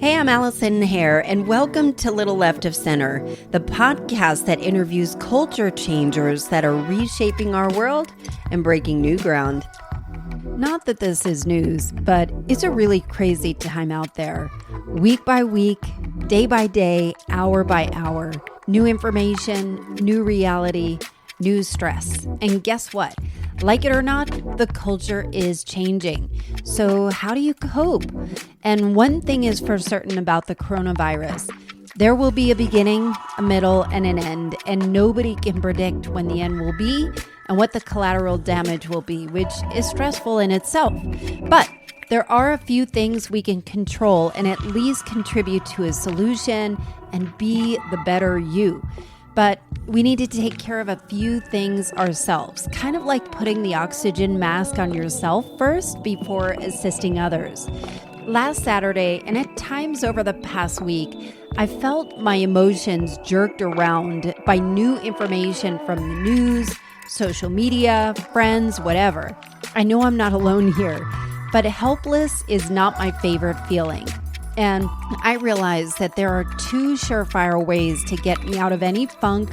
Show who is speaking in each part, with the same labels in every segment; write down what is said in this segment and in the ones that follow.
Speaker 1: Hey, I'm Allison Hare, and welcome to Little Left of Center, the podcast that interviews culture changers that are reshaping our world and breaking new ground. Not that this is news, but it's a really crazy time out there. Week by week, day by day, hour by hour, new information, new reality, new stress. And guess what? Like it or not, the culture is changing. So how do you cope? And one thing is for certain about the coronavirus. There will be a beginning, a middle, and an end, and nobody can predict when the end will be and what the collateral damage will be, which is stressful in itself. But there are a few things we can control and at least contribute to a solution and be the better you. But we need to take care of a few things ourselves, kind of like putting the oxygen mask on yourself first before assisting others. Last Saturday, and at times over the past week, I felt my emotions jerked around by new information from the news, social media, friends, whatever. I know I'm not alone here, but helpless is not my favorite feeling. And I realized that there are two surefire ways to get me out of any funk,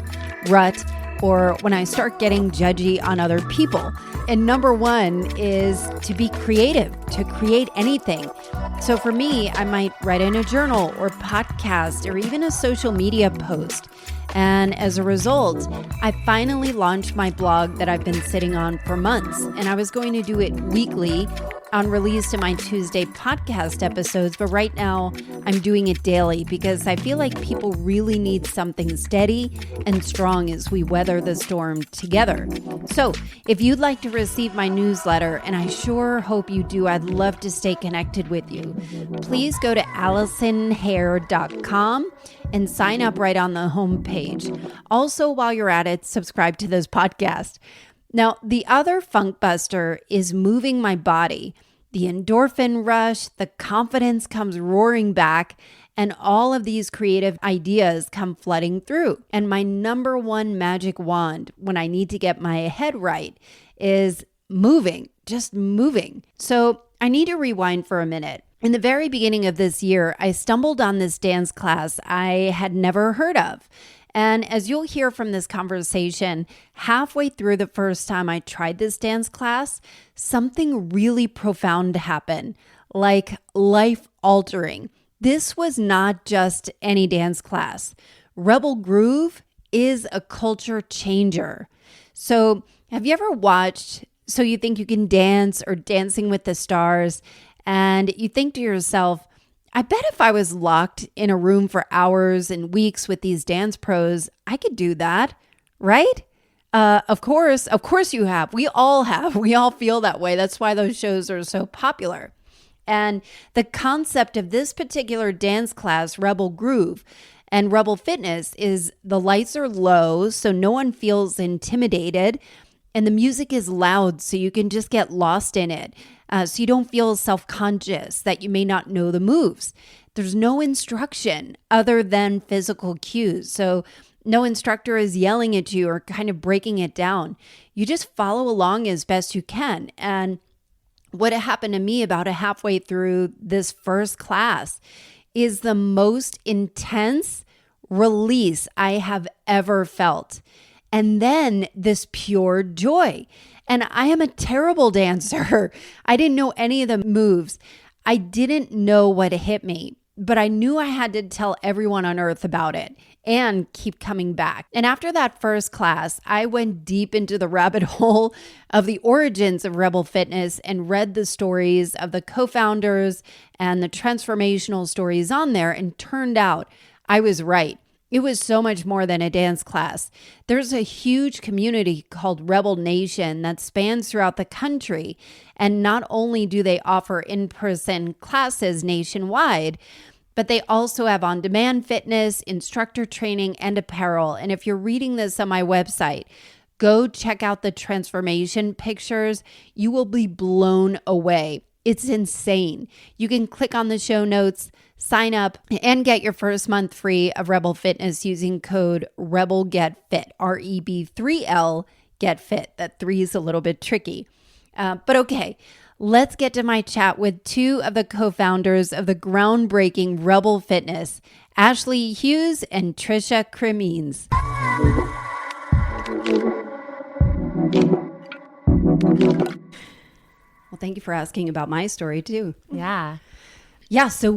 Speaker 1: rut, or when I start getting judgy on other people. And number one is to be creative, to create anything. So for me, I might write in a journal or podcast or even a social media post. And as a result, I finally launched my blog that I've been sitting on for months. And I was going to do it weekly on release to my Tuesday podcast episodes. But right now, I'm doing it daily because I feel like people really need something steady and strong as we weather the storm together. So if you'd like to receive my newsletter, and I sure hope you do, I'd love to stay connected with you. Please go to AllisonHare.com and sign up right on the homepage. Also, while you're at it, subscribe to this podcast. Now, the other funk buster is moving my body. The endorphin rush, the confidence comes roaring back, and all of these creative ideas come flooding through. And my number one magic wand when I need to get my head right is moving, just moving. So I need to rewind for a minute. In the very beginning of this year, I stumbled on this dance class I had never heard of. And as you'll hear from this conversation, halfway through the first time I tried this dance class, something really profound happened, like life-altering. This was not just any dance class. Rebel Groove is a culture changer. So have you ever watched So You Think You Can Dance or Dancing with the Stars, and you think to yourself, I bet if I was locked in a room for hours and weeks with these dance pros, I could do that, right? Of course you have. We all have. We all feel that way. That's why those shows are so popular. And the concept of this particular dance class, Rebel Groove, and Rebel Fitness is the lights are low, so no one feels intimidated. And the music is loud, so you can just get lost in it. So you don't feel self-conscious that you may not know the moves. There's no instruction other than physical cues. So no instructor is yelling at you or kind of breaking it down. You just follow along as best you can. And what happened to me about halfway through this first class is the most intense release I have ever felt. And then this pure joy. And I am a terrible dancer. I didn't know any of the moves. I didn't know what hit me, but I knew I had to tell everyone on earth about it and keep coming back. And after that first class, I went deep into the rabbit hole of the origins of Rebel Fitness and read the stories of the co-founders and the transformational stories on there, and turned out I was right. It was so much more than a dance class. There's a huge community called Rebel Nation that spans throughout the country. And not only do they offer in-person classes nationwide, but they also have on-demand fitness, instructor training, and apparel. And if you're reading this on my website, go check out the transformation pictures. You will be blown away. It's insane. You can click on the show notes, sign up, and get your first month free of Rebel Fitness using code REBELGETFIT, REB3L, get fit. That 3 is a little bit tricky. But okay, let's get to my chat with two of the co-founders of the groundbreaking Rebel Fitness, Ashley Hughes and Trisha Cremines. Well, thank you for asking about my story too.
Speaker 2: Yeah.
Speaker 1: Yeah, so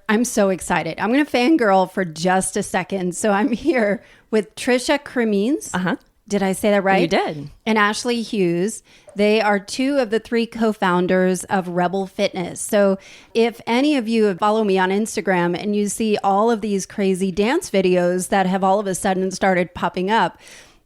Speaker 1: I'm so excited. I'm going to fangirl for just a second. So I'm here with Trisha Cremines.
Speaker 3: Uh-huh.
Speaker 1: Did I say that right?
Speaker 3: You did.
Speaker 1: And Ashley Hughes. They are two of the three co-founders of Rebel Fitness. So if any of you follow me on Instagram and you see all of these crazy dance videos that have all of a sudden started popping up,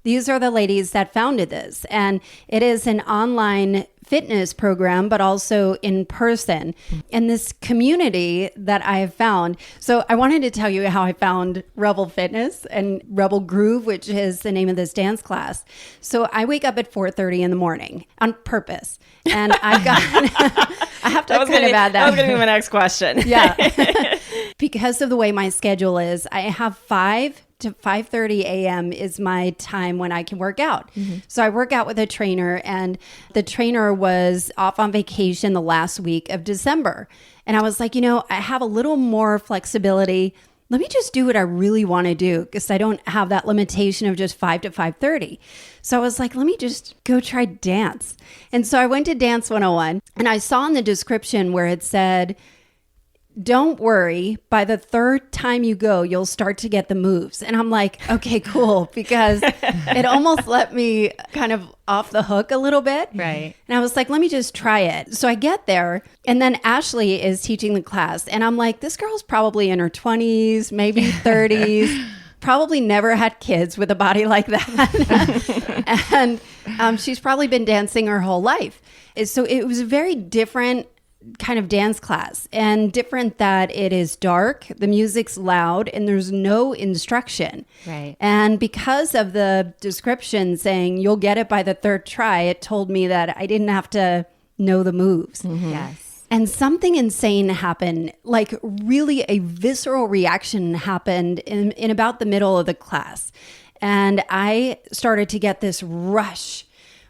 Speaker 1: these are the ladies that founded this. And it is an online fitness program, but also in person. And this community that I have found. So I wanted to tell you how I found Rebel Fitness and Rebel Groove, which is the name of this dance class. So I wake up at 4:30 in the morning on purpose. And I have to kind of add that.
Speaker 3: That was going to be my next question.
Speaker 1: Yeah. Because of the way my schedule is, I have 5 to 5:30 a.m. is my time when I can work out. Mm-hmm. So I work out with a trainer, and the trainer was off on vacation the last week of December. And I was like, I have a little more flexibility. Let me just do what I really want to do, because I don't have that limitation of just 5 to 5:30. So I was like, let me just go try dance. And so I went to Dance 101, and I saw in the description where it said, don't worry, by the third time you go, you'll start to get the moves. And I'm like, okay, cool, because it almost let me kind of off the hook a little bit.
Speaker 2: Right.
Speaker 1: And I was like, let me just try it. So I get there, and then Ashley is teaching the class. And I'm like, this girl's probably in her 20s, maybe 30s. Probably never had kids with a body like that. And she's probably been dancing her whole life. So it was a very different kind of dance class, and different that it is dark, the music's loud, and there's no instruction.
Speaker 2: Right.
Speaker 1: And because of the description saying you'll get it by the third try, it told me that I didn't have to know the moves.
Speaker 2: Mm-hmm. Yes.
Speaker 1: And something insane happened, like really a visceral reaction happened in about the middle of the class. And I started to get this rush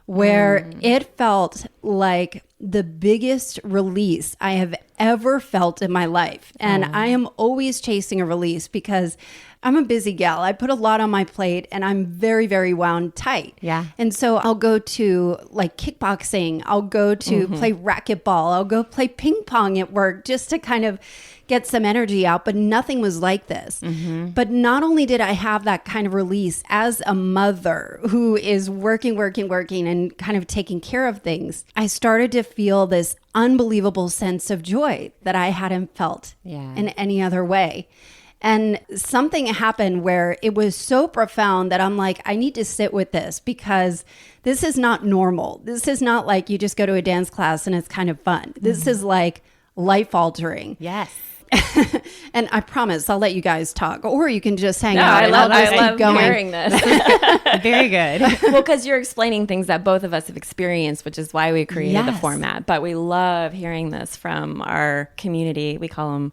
Speaker 1: where it felt like the biggest release I have ever felt in my life. And I am always chasing a release because I'm a busy gal. I put a lot on my plate, and I'm very, very wound tight.
Speaker 2: Yeah.
Speaker 1: And so I'll go to like kickboxing. I'll go to play racquetball. I'll go play ping pong at work just to kind of get some energy out, but nothing was like this. But not only did I have that kind of release as a mother who is working and kind of taking care of things, I started to feel this unbelievable sense of joy that I hadn't felt in any other way. And something happened where it was so profound that I'm like, I need to sit with this, because this is not normal. This is not like you just go to a dance class and it's kind of fun. This is like life altering.
Speaker 2: Yes.
Speaker 1: And I promise I'll let you guys talk, or you can just hang out.
Speaker 3: I love
Speaker 1: going.
Speaker 3: hearing this.
Speaker 2: Very good.
Speaker 3: Well, because you're explaining things that both of us have experienced, which is why we created the
Speaker 1: Yes.
Speaker 3: format. But we love hearing this from our community. We call them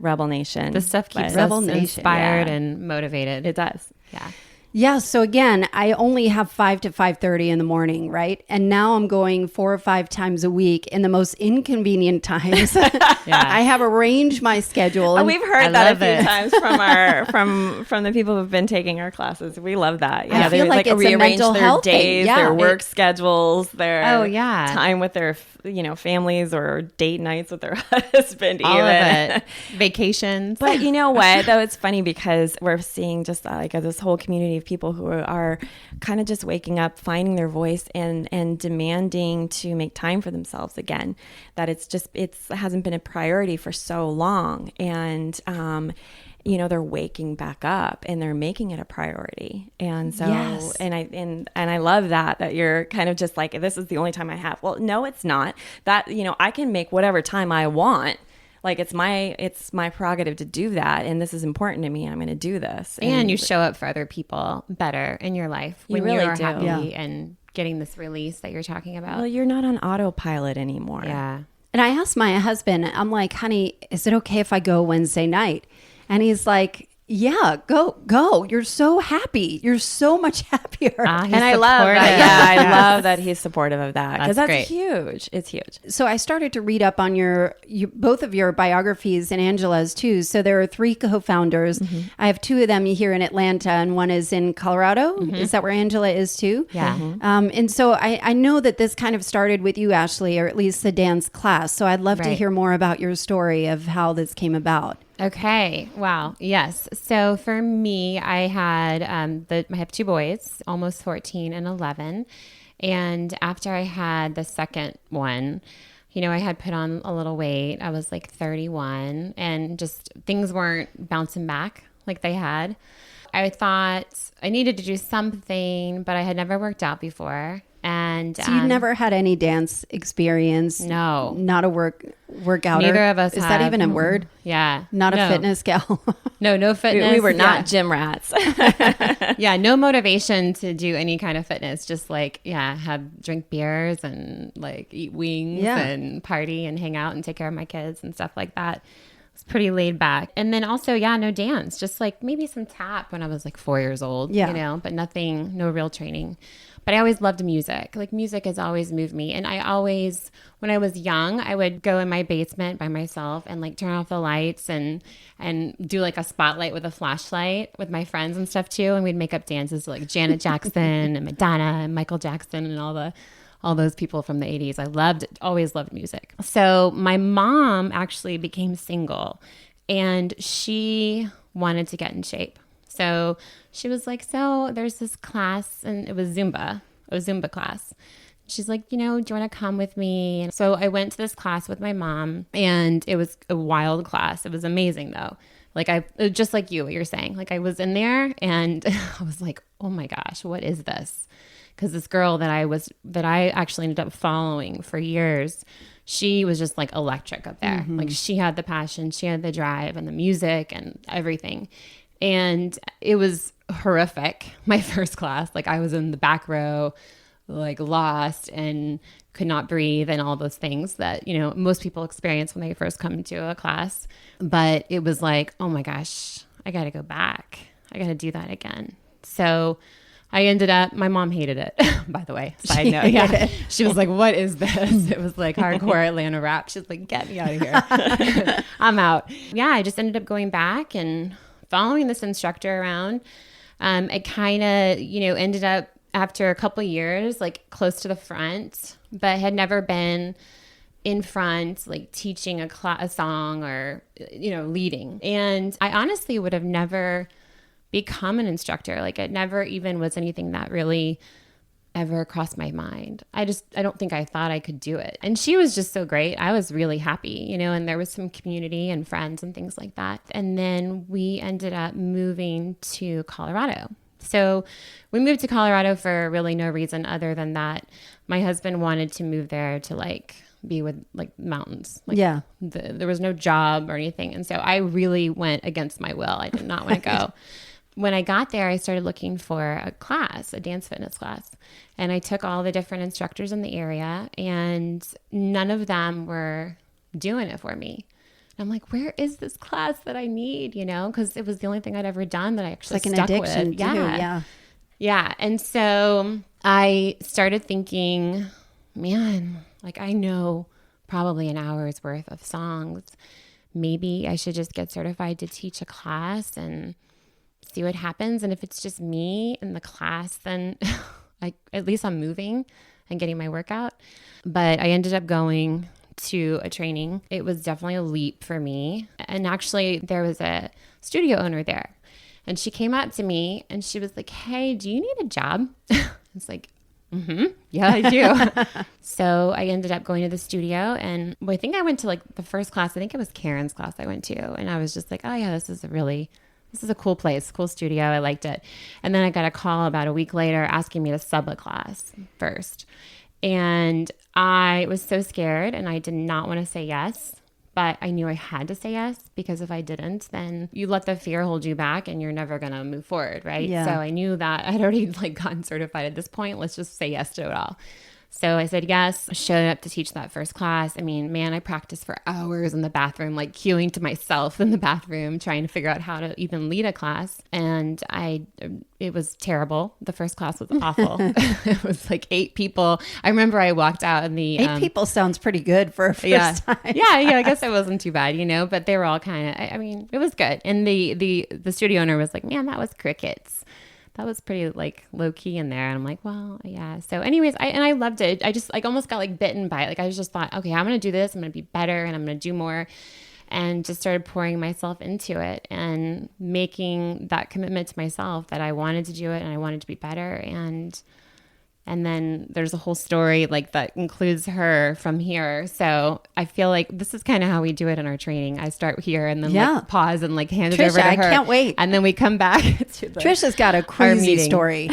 Speaker 3: Rebel Nation.
Speaker 2: The stuff keeps
Speaker 1: Rebel
Speaker 2: us
Speaker 1: Nation.
Speaker 2: inspired and motivated.
Speaker 3: It does.
Speaker 2: Yeah.
Speaker 1: Yeah. So again, I only have 5 to 5:30 in the morning, right? And now I'm going 4 or 5 times a week in the most inconvenient times. I have arranged my schedule. And
Speaker 3: We've heard that a few times from the people who've been taking our classes. We love that.
Speaker 1: I feel
Speaker 3: they
Speaker 1: like it's a
Speaker 3: rearrange
Speaker 1: mental
Speaker 3: their
Speaker 1: health thing.
Speaker 3: days,
Speaker 1: Yeah.
Speaker 3: their work schedules, their time with their families, or date nights with their husband.
Speaker 2: All
Speaker 3: even.
Speaker 2: of it. Vacations.
Speaker 3: But you know what, though, it's funny because we're seeing just like this whole community of people who are kind of just waking up, finding their voice, and demanding to make time for themselves again. That it hasn't been a priority for so long, and they're waking back up and they're making it a priority. And so,
Speaker 1: Yes.
Speaker 3: and I love that you're kind of just like, this is the only time I have. Well, no, it's not. That, I can make whatever time I want. Like it's my prerogative to do that, and this is important to me. I'm going to do this,
Speaker 2: and you show up for other people better in your life when
Speaker 3: really
Speaker 2: you're
Speaker 3: do.
Speaker 2: happy and getting this release that you're talking about.
Speaker 3: Well, you're not on autopilot anymore.
Speaker 2: Yeah.
Speaker 1: And I asked my husband, I'm like, honey, is it okay if I go Wednesday night? And he's like, Yeah, go. You're so happy. You're so much happier.
Speaker 3: And I love that. Yeah, I love that he's supportive of that because that's
Speaker 2: great.
Speaker 3: huge. It's huge.
Speaker 1: So I started to read up on both of your biographies and Angela's too. So there are 3 co-founders. I have 2 of them here in Atlanta and one is in Colorado. Is that where Angela is too?
Speaker 2: Yeah.
Speaker 1: And so I know that this kind of started with you, Ashley, or at least the dance class. So I'd love to hear more about your story of how this came about.
Speaker 2: Okay. Wow. Yes. So for me, I have 2 boys, almost 14 and 11. And after I had the second one, I had put on a little weight. I was like 31 and just things weren't bouncing back like they had. I thought I needed to do something, but I had never worked out before. And
Speaker 1: so you'd never had any dance experience?
Speaker 2: No.
Speaker 1: Not a workouter?
Speaker 2: Neither of us
Speaker 1: Is
Speaker 2: have.
Speaker 1: that even a word?
Speaker 2: Yeah.
Speaker 1: Not a fitness gal?
Speaker 2: No fitness.
Speaker 3: We were not gym rats.
Speaker 2: Yeah, no motivation to do any kind of fitness. Just drink beers and like eat wings and party and hang out and take care of my kids and stuff like that. It's pretty laid back. And then also, no dance, just like maybe some tap when I was like 4 years old, but nothing, no real training. But I always loved music. Like music has always moved me. And when I was young, I would go in my basement by myself and like turn off the lights and do like a spotlight with a flashlight with my friends and stuff too. And we'd make up dances to like Janet Jackson and Madonna and Michael Jackson and all those people from the 80s. I always loved music. So my mom actually became single and she wanted to get in shape. So she was like, so there's this class and it was Zumba. It was Zumba class. She's like, do you want to come with me? And so I went to this class with my mom and it was a wild class. It was amazing though. Like just like what you're saying, like I was in there and I was like, oh my gosh, what is this? Because this girl that I actually ended up following for years, she was just like electric up there. Like she had the passion, she had the drive and the music and everything. And it was horrific. My first class, like I was in the back row, like lost and could not breathe and all those things that, most people experience when they first come to a class. But it was like, oh my gosh, I got to go back. I got to do that again. So I ended up, my mom hated it, by the way. Side note. Yeah. She was like, what is this? It was like hardcore Atlanta rap. She's like, get me out of here. I'm out. Yeah, I just ended up going back and following this instructor around. It kind of, ended up after a couple years, like close to the front, but had never been in front, like teaching a song or, leading. And I honestly would have never become an instructor. Like it never even was anything that really ever crossed my mind. I don't think I thought I could do it. And she was just so great. I was really happy, and there was some community and friends and things like that. And then we ended up moving to Colorado. So we moved to Colorado for really no reason other than that my husband wanted to move there to like be with like mountains. Like, there was no job or anything. And so I really went against my will. I did not want to go. When I got there, I started looking for a class, a dance fitness class. And I took all the different instructors in the area and none of them were doing it for me. And I'm like, where is this class that I need? Because it was the only thing I'd ever done that I actually
Speaker 1: it's like
Speaker 2: stuck
Speaker 1: an addiction
Speaker 2: with.
Speaker 1: Too.
Speaker 2: Yeah. And so I started thinking, man, like I know probably an hour's worth of songs. Maybe I should just get certified to teach a class and see what happens. And if it's just me in the class, then at least I'm moving and getting my workout. But I ended up going to a training. It was definitely a leap for me. And actually there was a studio owner there and she came up to me and she was like, hey, do you need a job? It's like, yeah, I do. So I ended up going to the studio and I think I went to like the first class. I think it was Karen's class I went to. And I was just like, oh yeah, this is a cool place, cool studio. I liked it. And then I got a call about a week later asking me to sub a class first. And I was so scared and I did not want to say yes, but I knew I had to say yes because if I didn't, then you let the fear hold you back and you're never going to move forward, right?
Speaker 1: Yeah.
Speaker 2: So I knew that I'd already like gotten certified at this point. Let's just say yes to it all. So I said yes, showed up to teach that first class. I mean, man, I practiced for hours in the bathroom, like queuing to myself in the bathroom, trying to figure out how to even lead a class. And it was terrible. The first class was awful. It was like 8 people. I remember I walked out and the
Speaker 1: 8 people sounds pretty good for a first time.
Speaker 2: Yeah, I guess it wasn't too bad, but they were all kind of, I mean, it was good. And the studio owner was like, man, that was crickets. That was pretty like low key in there. And I'm like, well, yeah. So anyways, I loved it. I just like almost got like bitten by it. Like I just thought, okay, I'm going to do this. I'm going to be better and I'm going to do more. And just started pouring myself into it and making that commitment to myself that I wanted to do it and I wanted to be better. And then there's a whole story like that includes her from here. So I feel like this is kind of how we do it in our training. I start here and then like pause and like hand it over to her.
Speaker 1: I can't wait.
Speaker 2: And then we come back to
Speaker 1: Trisha's got a crazy story.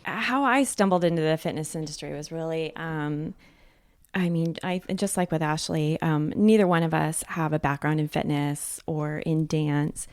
Speaker 3: How I stumbled into the fitness industry was really, I just like with Ashley, neither one of us have a background in fitness or in dance.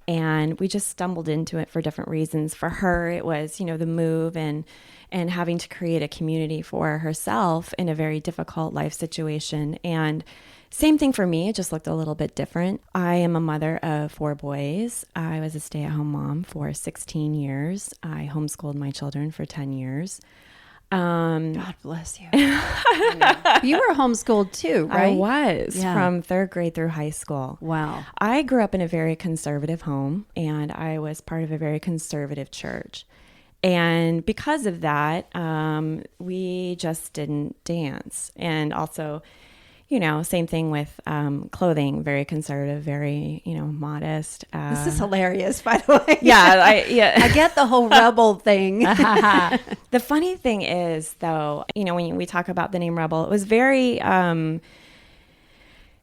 Speaker 3: And we just stumbled into it for different reasons. For her, it was, the move and having to create a community for herself in a very difficult life situation. And same thing for me, it just looked a little bit different. I am a mother of 4 boys. I was a stay-at-home mom for 16 years. I homeschooled my children for 10 years.
Speaker 1: God bless you. You were homeschooled too, right?
Speaker 3: I was from 3rd grade through high school.
Speaker 1: Wow.
Speaker 3: I grew up in a very conservative home and I was part of a very conservative church. And because of that, we just didn't dance. And also, same thing with clothing, very conservative, very, modest.
Speaker 1: This is hilarious, by the way.
Speaker 3: I
Speaker 1: get the whole rebel thing.
Speaker 3: The funny thing is, though, when we talk about the name Rebel, it was very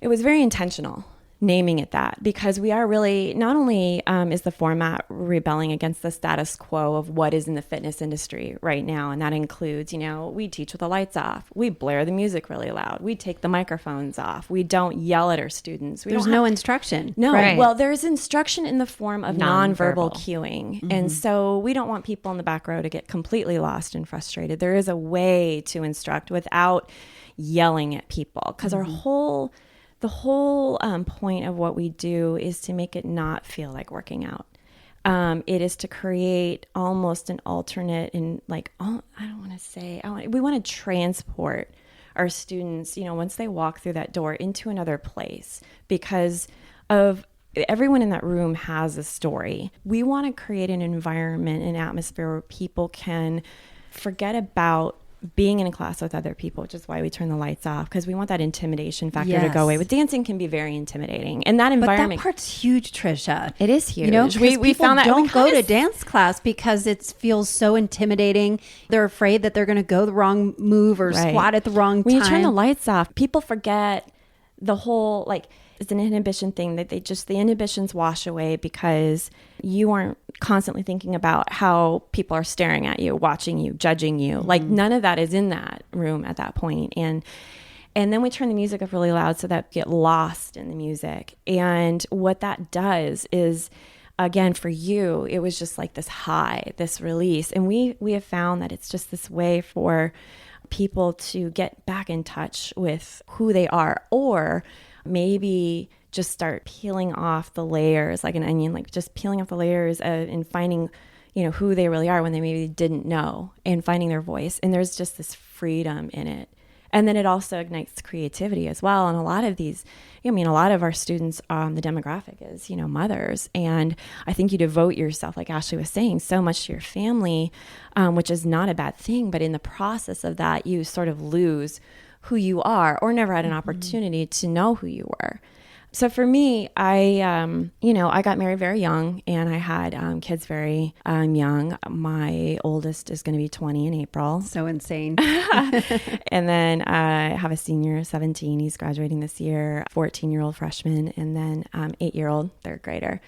Speaker 3: intentional naming it that, because we are really, not only is the format rebelling against the status quo of what is in the fitness industry right now, and that includes, we teach with the lights off, we blare the music really loud, we take the microphones off, we don't yell at our students.
Speaker 1: There's no instruction.
Speaker 3: No,
Speaker 2: right.
Speaker 3: Well, there's instruction in the form of nonverbal cueing.
Speaker 1: Mm-hmm.
Speaker 3: And so we don't want people in the back row to get completely lost and frustrated. There is a way to instruct without yelling at people, because the whole point of what we do is to make it not feel like working out. It is to create almost an alternate we want to transport our students, once they walk through that door, into another place, because of everyone in that room has a story. We want to create an environment, an atmosphere where people can forget about being in a class with other people, which is why we turn the lights off, because we want that intimidation factor to go away. With dancing can be very intimidating, and that environment.
Speaker 1: But that part's huge, Trisha.
Speaker 3: It is huge.
Speaker 1: We found that don't go to dance class because it feels so intimidating. They're afraid that they're going to go the wrong move or squat at the wrong time.
Speaker 3: When you turn the lights off, people forget the whole it's an inhibition thing that the inhibitions wash away, because you aren't constantly thinking about how people are staring at you, watching you, judging you. Mm-hmm. None of that is in that room at that point. And then we turn the music up really loud so that we get lost in the music. And what that does is, again, for you, it was just like this high, this release. And we have found that it's just this way for people to get back in touch with who they are, or maybe just start peeling off the layers like an onion, just peeling off the layers and finding, who they really are when they maybe didn't know, and finding their voice. And there's just this freedom in it. And then it also ignites creativity as well. And a lot of these, a lot of our students, the demographic is, mothers. And I think you devote yourself, like Ashley was saying, so much to your family, which is not a bad thing. But in the process of that, you sort of lose who you are, or never had an opportunity to know who you were. So for me, I got married very young, and I had kids very young. My oldest is going to be 20 in April.
Speaker 1: So insane.
Speaker 3: And then I have a senior, 17. He's graduating this year, 14-year-old freshman, and then 8-year-old third grader.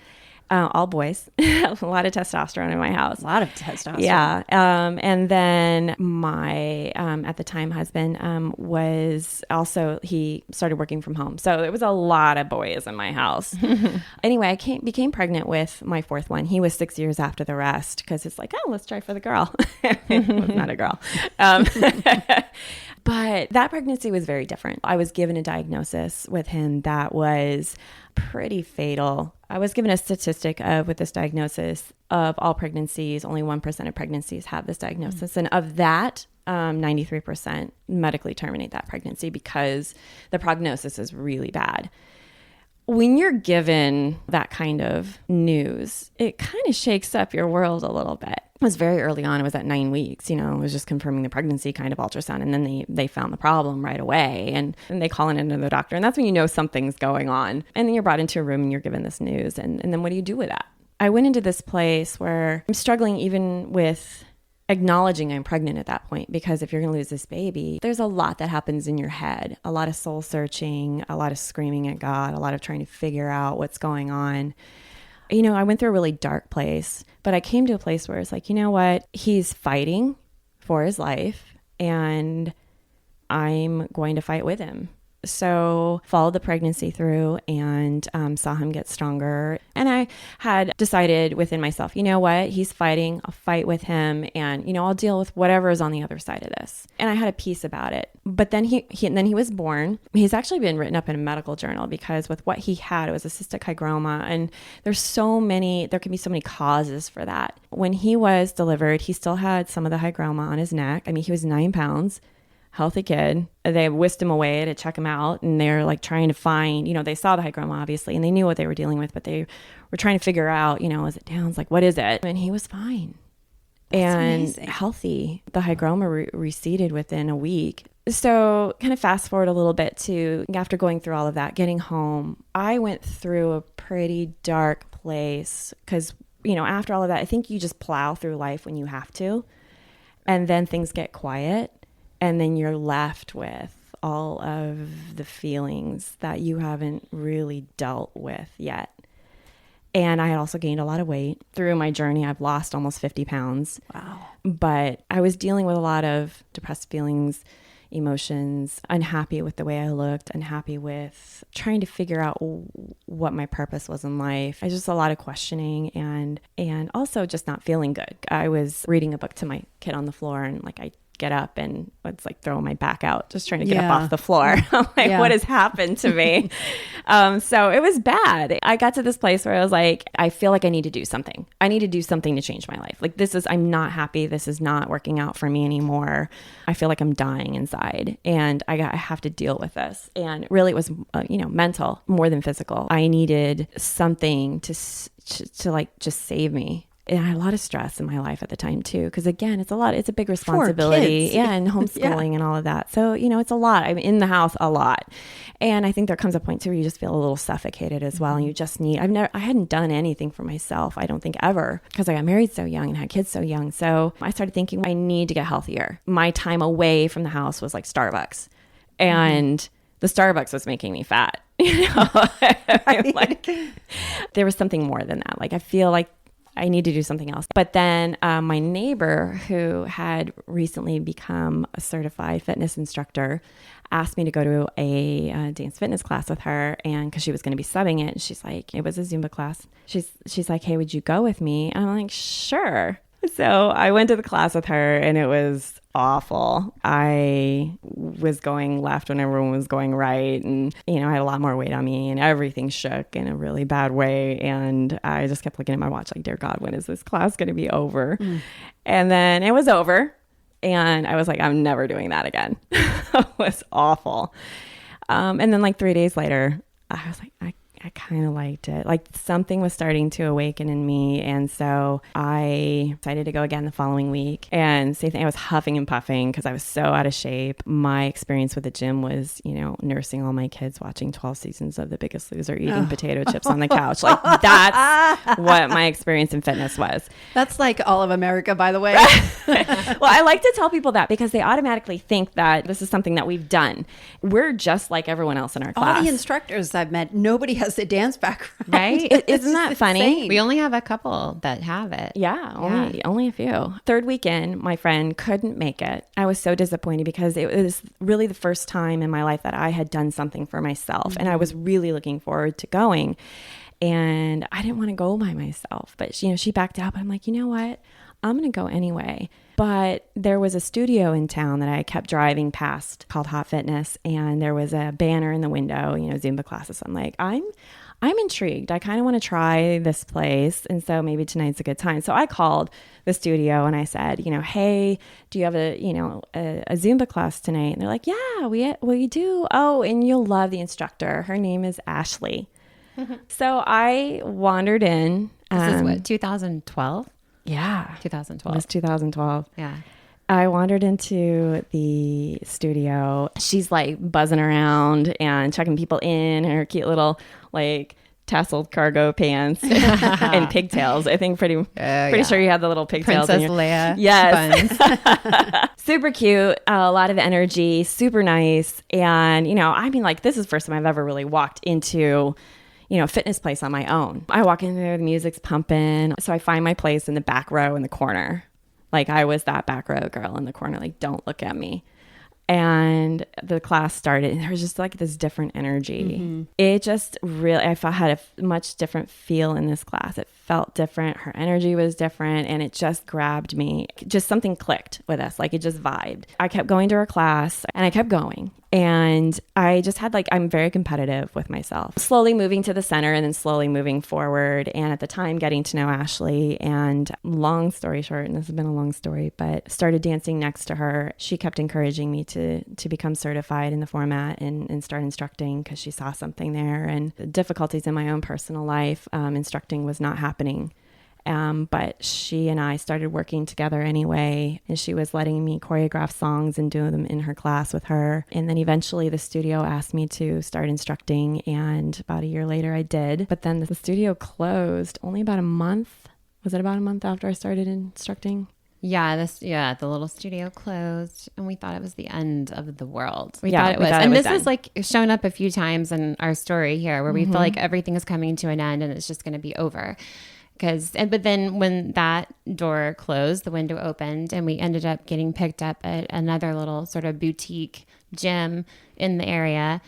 Speaker 3: All boys. A lot of testosterone in my house.
Speaker 1: A lot of testosterone.
Speaker 3: Yeah. And then my, at the time, husband was also, he started working from home. So it was a lot of boys in my house. Anyway, I became pregnant with my fourth one. He was 6 years after the rest because it's like, oh, let's try for the girl. It was not a girl. But that pregnancy was very different. I was given a diagnosis with him that was pretty fatal. I was given a statistic of, with this diagnosis, of all pregnancies, only 1% of pregnancies have this diagnosis. And of that, 93% medically terminate that pregnancy because the prognosis is really bad. When you're given that kind of news, it kind of shakes up your world a little bit. It was very early on. It was at 9 weeks, it was just confirming the pregnancy kind of ultrasound. And then they found the problem right away. And they call in another doctor. And that's when you know something's going on. And then you're brought into a room and you're given this news. And then what do you do with that? I went into this place where I'm struggling even with acknowledging I'm pregnant at that point, because if you're going to lose this baby, there's a lot that happens in your head, a lot of soul searching, a lot of screaming at God, a lot of trying to figure out what's going on. I went through a really dark place, but I came to a place where it's like, you know what? He's fighting for his life and I'm going to fight with him. So followed the pregnancy through and saw him get stronger. And I had decided within myself, you know what? He's fighting. I'll fight with him and, I'll deal with whatever is on the other side of this. And I had a peace about it. But then he was born. He's actually been written up in a medical journal because with what he had, it was a cystic hygroma. And there can be so many causes for that. When he was delivered, he still had some of the hygroma on his neck. I mean, he was 9 pounds. Healthy kid. They whisked him away to check him out. And they're like trying to find, they saw the hygroma obviously, and they knew what they were dealing with, but they were trying to figure out, is it Downs? Like, what is it? And he was fine. That's and amazing. Healthy. The hygroma receded within a week. So kind of fast forward a little bit to after going through all of that, getting home, I went through a pretty dark place because, after all of that, I think you just plow through life when you have to. And then things get quiet. And then you're left with all of the feelings that you haven't really dealt with yet. And I had also gained a lot of weight. Through my journey, I've lost almost 50 pounds. Wow. But I was dealing with a lot of depressed feelings, emotions, unhappy with the way I looked, unhappy with trying to figure out what my purpose was in life. I just a lot of questioning and also just not feeling good. I was reading a book to my kid on the floor and I get up and it's like throwing my back out, just trying to get up off the floor. I'm like, what has happened to me? So it was bad. I got to this place where I was like, I feel like I need to do something. I need to do something to change my life. Like I'm not happy. This is not working out for me anymore. I feel like I'm dying inside and I have to deal with this. And really it was, mental more than physical. I needed something to just save me. And I had a lot of stress in my life at the time too, because again, it's a big responsibility, and homeschooling and all of that. So, it's a lot. I'm in the house a lot. And I think there comes a point too where you just feel a little suffocated as well. And you just I hadn't done anything for myself, I don't think ever, because I got married so young and had kids so young. So I started thinking I need to get healthier. My time away from the house was like Starbucks, and the Starbucks was making me fat. There was something more than that. I feel like I need to do something else. But then my neighbor, who had recently become a certified fitness instructor, asked me to go to a dance fitness class with her, and because she was going to be subbing it, and she's like, it was a Zumba class. She's like, hey, would you go with me? And I'm like, sure. So I went to the class with her, and it was awful. I was going left when everyone was going right, and I had a lot more weight on me, and everything shook in a really bad way. And I just kept looking at my watch like, dear God, when is this class going to be over? And then it was over, and I was like, I'm never doing that again. It was awful. And then 3 days later, I was like, I kind of liked it. Something was starting to awaken in me. And so I decided to go again the following week. And same thing, I was huffing and puffing because I was so out of shape. My experience with the gym was, nursing all my kids, watching 12 seasons of The Biggest Loser, eating potato chips on the couch. That's what my experience in fitness was.
Speaker 1: That's like all of America, by the way.
Speaker 3: Well, I like to tell people that because they automatically think that this is something that we've done. We're just like everyone else in our class.
Speaker 1: All the instructors I've met, nobody has a dance background.
Speaker 2: Right?
Speaker 3: Isn't that funny?
Speaker 1: insane.
Speaker 2: We only have a couple that have it.
Speaker 3: Yeah, only a few. Third weekend, my friend couldn't make it. I was so disappointed because it was really the first time in my life that I had done something for myself. And I was really looking forward to going. And I didn't want to go by myself. But she backed out. But I'm like, you know what? I'm going to go anyway. But there was a studio in town that I kept driving past called Hot Fitness. And there was a banner in the window, Zumba classes. I'm like, I'm intrigued. I kind of want to try this place. And so maybe tonight's a good time. So I called the studio and I said, hey, do you have a Zumba class tonight? And they're like, yeah, we do. Oh, and you'll love the instructor. Her name is Ashley. So I wandered in.
Speaker 2: This is what, 2012?
Speaker 3: Yeah.
Speaker 2: 2012.
Speaker 3: It was 2012.
Speaker 2: Yeah.
Speaker 3: I wandered into the studio. She's like buzzing around and checking people in her cute little like tasseled cargo pants and pigtails. I think pretty sure you had the little pigtails.
Speaker 2: Princess Leia.
Speaker 3: Yes. Buns. Super cute. A lot of energy. Super nice. And, this is the first time I've ever really walked into a fitness place on my own. I walk in there, the music's pumping. So I find my place in the back row in the corner. Like I was that back row girl in the corner, like, don't look at me. And the class started and there was just like this different energy. Mm-hmm. It just really, I had a much different feel in this class. It felt different. Her energy was different and it just grabbed me. Just something clicked with us. Like it just vibed. I kept going to her class and I kept going. And I just had I'm very competitive with myself. Slowly moving to the center and then slowly moving forward. And at the time getting to know Ashley, and long story short, and this has been a long story, but started dancing next to her. She kept encouraging me to become certified in the format and start instructing because she saw something there. And the difficulties in my own personal life, instructing was not happening. But she and I started working together anyway, and she was letting me choreograph songs and do them in her class with her. And then eventually the studio asked me to start instructing, and about a year later I did. But then the studio closed only about a month. Was it about a month after I started instructing?
Speaker 2: Yeah, the little studio closed and we thought it was the end of the world. We
Speaker 3: Yeah,
Speaker 2: thought it
Speaker 3: we
Speaker 2: was.
Speaker 3: thought it
Speaker 2: And
Speaker 3: was
Speaker 2: this has shown up a few times in our story here where we feel like everything is coming to an end and it's just going to be over. But then when that door closed, the window opened and we ended up getting picked up at another little sort of boutique gym in the area.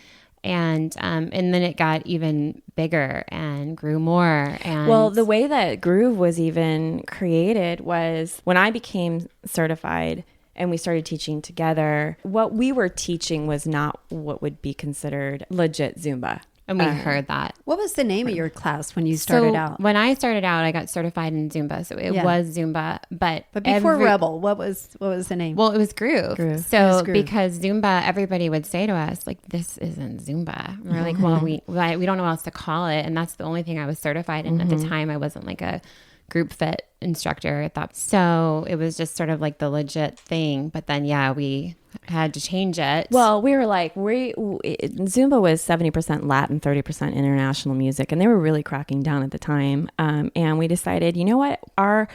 Speaker 2: And then it got even bigger and grew more. And
Speaker 3: well, the way that Groove was even created was when I became certified and we started teaching together, what we were teaching was not what would be considered legit Zumba.
Speaker 2: And we heard that.
Speaker 1: What was the name of your class when you started out?
Speaker 2: When I started out, I got certified in Zumba. So it was Zumba. But
Speaker 1: before Rebel, what was the name?
Speaker 2: Well, it was Groove. So because Zumba, everybody would say to us, like, this isn't Zumba. And we're like, well, we don't know what else to call it. And that's the only thing I was certified in. At the time, I wasn't like a group fit instructor. I thought so. It was just sort of like the legit thing. But then, we had to change it.
Speaker 3: Well, we were like, Zumba was 70% Latin, 30% international music, and they were really cracking down at the time. And we decided, you know what, our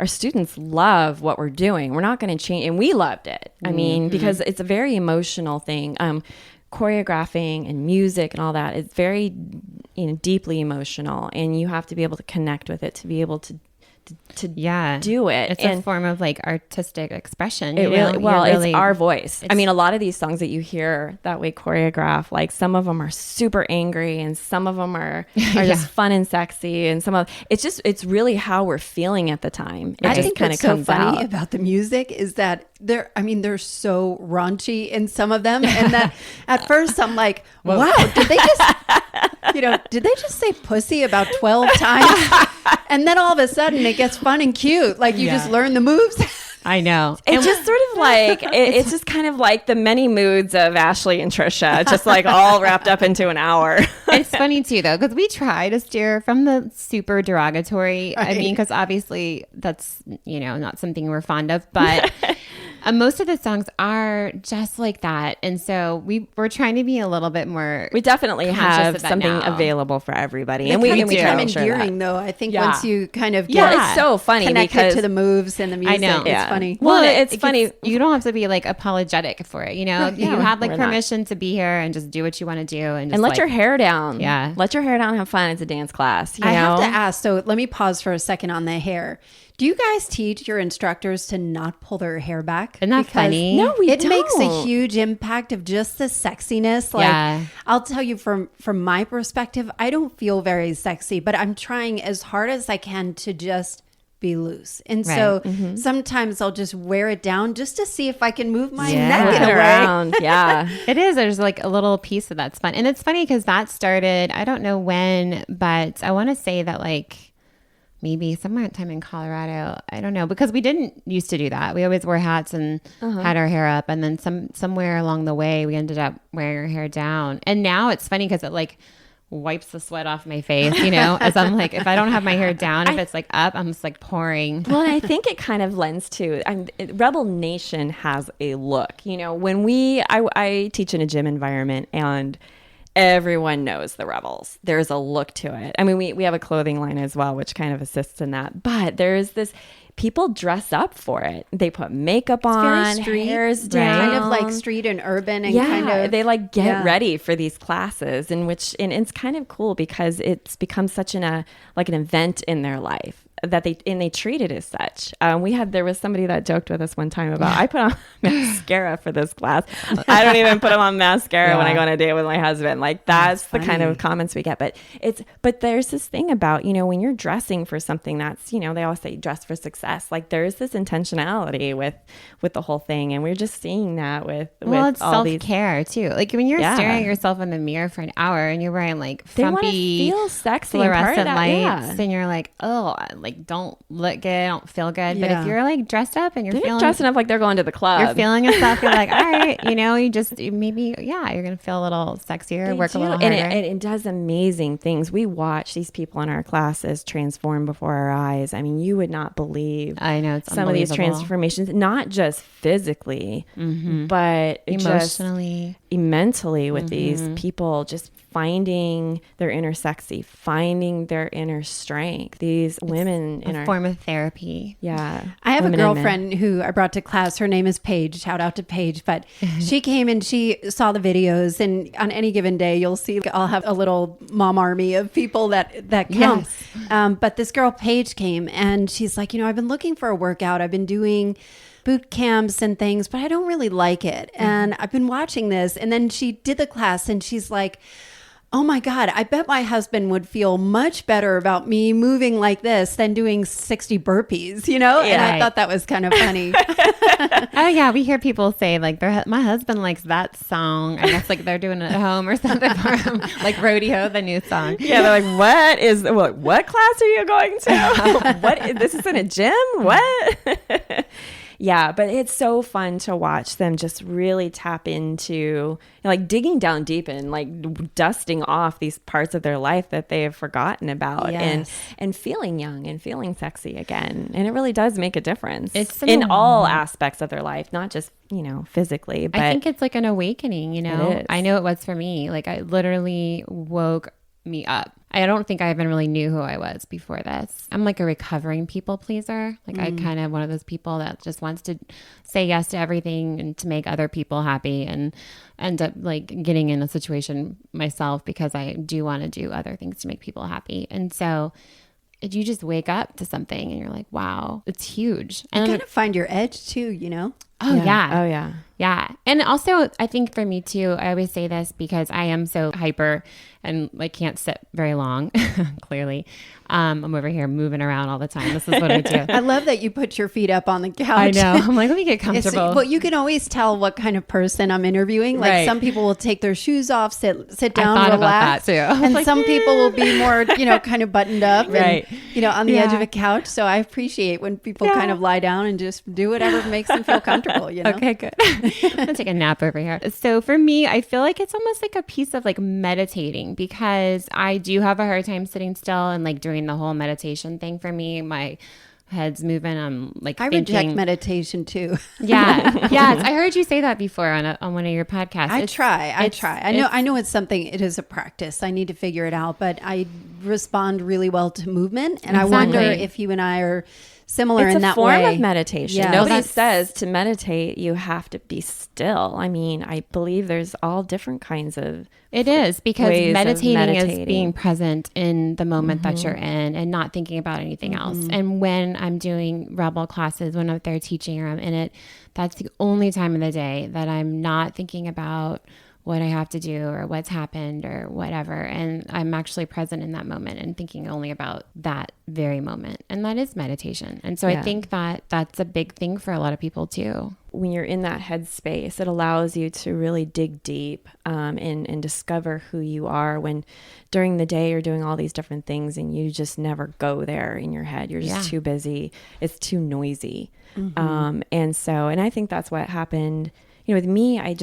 Speaker 3: students love what we're doing. We're not going to change, and we loved it. I mean, because it's a very emotional thing. Choreographing and music and all that is very, deeply emotional, and you have to be able to connect with it to be able to do it.
Speaker 2: It's a form of like artistic expression.
Speaker 3: It's our voice. I mean, a lot of these songs that you hear that way choreographed, like some of them are super angry and some of them are just fun and sexy, and it's really how we're feeling at the time.
Speaker 1: I think what's so funny about the music is that they're so raunchy in some of them, and that at first I'm like, wow, did they just say pussy about 12 times? And then all of a sudden it gets fun and cute. Like you just learn the moves.
Speaker 2: I know.
Speaker 3: It's just sort of like, it's just kind of like the many moods of Ashley and Trisha, just like all wrapped up into an hour.
Speaker 2: It's funny too, though, because we try to steer from the super derogatory. Right. I mean, because obviously that's, not something we're fond of, but Most of the songs are just like that. And so we're trying to be a little bit more.
Speaker 3: We definitely have something
Speaker 2: now.
Speaker 3: available for everybody.
Speaker 1: And
Speaker 3: we
Speaker 1: become endearing, though. I think once you kind of get
Speaker 3: it's so funny
Speaker 1: connected to the moves and the music.
Speaker 2: I know.
Speaker 1: It's funny.
Speaker 3: Well, it's funny.
Speaker 2: You don't have to be like apologetic for it. You know, you have like permission to be here and just do what you want to do and
Speaker 3: let your hair down.
Speaker 2: Yeah.
Speaker 3: Let your hair down. Have fun. It's a dance class.
Speaker 1: I have to ask. So let me pause for a second on the hair. Do you guys teach your instructors to not pull their hair back?
Speaker 2: Isn't that funny?
Speaker 3: No, we don't.
Speaker 1: It makes a huge impact of just the sexiness. Like, I'll tell you from my perspective, I don't feel very sexy, but I'm trying as hard as I can to just be loose. And so sometimes I'll just wear it down just to see if I can move my neck in a
Speaker 3: around. Yeah.
Speaker 2: It is. There's like a little piece of that's fun. And it's funny because that started, I don't know when, but I want to say that like, maybe sometime in Colorado. I don't know, because we didn't used to do that. We always wore hats and had our hair up. And then somewhere along the way, we ended up wearing our hair down. And now it's funny because it like wipes the sweat off my face, you know, as I'm like, if I don't have my hair down, if it's like up, I'm just like pouring.
Speaker 3: Well, I think it kind of lends to, Rebel Nation has a look, you know, when I teach in a gym environment and everyone knows the Rebels. There's a look to it. I mean, we have a clothing line as well, which kind of assists in that. But there's this, people dress up for it. They put makeup on, hairs down.
Speaker 1: Kind of like street and urban and kind of.
Speaker 3: They like get ready for these classes and it's kind of cool because it's become such an event in their life. That they treat it as such. There was somebody that joked with us one time about I put on mascara for this class. I don't even put on mascara when I go on a date with my husband. Like that's the kind of comments we get. But there's this thing about, you know, when you're dressing for something that's, you know, they always say dress for success. Like there's this intentionality with the whole thing, and we're just seeing that with
Speaker 2: it's
Speaker 3: all
Speaker 2: self-care too. Like when you're staring at yourself in the mirror for an hour and you're wearing like frumpy,
Speaker 3: feel sexy,
Speaker 2: fluorescent lights, and you're like, oh, like don't look good, don't feel good. But if you're like dressed up and you're
Speaker 3: dressing up like they're going to the club,
Speaker 2: you're feeling yourself, you're like, all right, you know, you're gonna feel a little sexier, work a little harder.
Speaker 3: And it does amazing things. We watch these people in our classes transform before our eyes. I mean, you would not believe.
Speaker 2: I know, it's
Speaker 3: some of these transformations, not just physically, but
Speaker 2: emotionally,
Speaker 3: mentally, with these people just finding their inner sexy, finding their inner strength. These women in
Speaker 2: a form of therapy.
Speaker 3: Yeah.
Speaker 1: I have a girlfriend who I brought to class. Her name is Paige. Shout out to Paige. But she came and she saw the videos, and on any given day, you'll see I'll have a little mom army of people that come. Yes. But this girl, Paige, came and she's like, you know, I've been looking for a workout. I've been doing boot camps and things, but I don't really like it. And I've been watching this. And then she did the class and she's like, oh my God, I bet my husband would feel much better about me moving like this than doing 60 burpees, you know? And I thought that was kind of funny.
Speaker 2: Oh yeah, we hear people say like my husband likes that song. I guess like they're doing it at home or something for him, like Rodeo, the new song.
Speaker 3: Yeah, they're like, what class are you going to? This is in a gym? What? Yeah, but it's so fun to watch them just really tap into, you know, like digging down deep and like dusting off these parts of their life that they have forgotten about, and feeling young and feeling sexy again. And it really does make a difference. It's in all aspects of their life, not just, you know, physically. But
Speaker 2: I think it's like an awakening, you know. I know it was for me. Like I literally woke me up. I don't think I even really knew who I was before this. I'm like a recovering people pleaser. Like I kind of one of those people that just wants to say yes to everything and to make other people happy, and end up like getting in a situation myself because I do want to do other things to make people happy. And so you just wake up to something and you're like, wow, it's huge.
Speaker 1: And you kind of find your edge too, you know?
Speaker 2: Oh yeah.
Speaker 3: Oh yeah.
Speaker 2: Yeah. And also I think for me too, I always say this because I am so hyper and like can't sit very long, clearly. I'm over here moving around all the time. This is what I do.
Speaker 1: I love that you put your feet up on the couch.
Speaker 2: I know. I'm like, let me get comfortable.
Speaker 1: Well, you can always tell what kind of person I'm interviewing. Like some people will take their shoes off, sit down, relax.
Speaker 2: About that too.
Speaker 1: And like, some people will be more, you know, kind of buttoned up and, you know, on the edge of a couch. So I appreciate when people kind of lie down and just do whatever makes them feel comfortable, you know?
Speaker 2: Okay, good. I'm going to take a nap over here. So for me, I feel like it's almost like a piece of like meditating, because I do have a hard time sitting still, and like doing the whole meditation thing for me, my head's moving. I'm like,
Speaker 1: I reject meditation too.
Speaker 2: Yeah. Yes. I heard you say that before on one of your podcasts.
Speaker 1: I try. I know it's something, it is a practice. I need to figure it out, but I respond really well to movement. And I wonder if you and I are similar in that way.
Speaker 3: It's a form of meditation.
Speaker 1: Yeah,
Speaker 3: Nobody says to meditate, you have to be still. I mean, I believe there's all different kinds of
Speaker 2: It is, because
Speaker 3: ways of
Speaker 2: meditating is
Speaker 3: meditating.
Speaker 2: being present in the moment that you're in and not thinking about anything else. And when I'm doing Rebel classes, when I'm there teaching or I'm in it, that's the only time of the day that I'm not thinking about what I have to do or what's happened or whatever. And I'm actually present in that moment and thinking only about that very moment. And that is meditation. And so I think that that's a big thing for a lot of people too.
Speaker 3: When you're in that headspace, it allows you to really dig deep and discover who you are, when during the day you're doing all these different things and you just never go there in your head. You're just too busy. It's too noisy. And I think that's what happened. You know, with me, I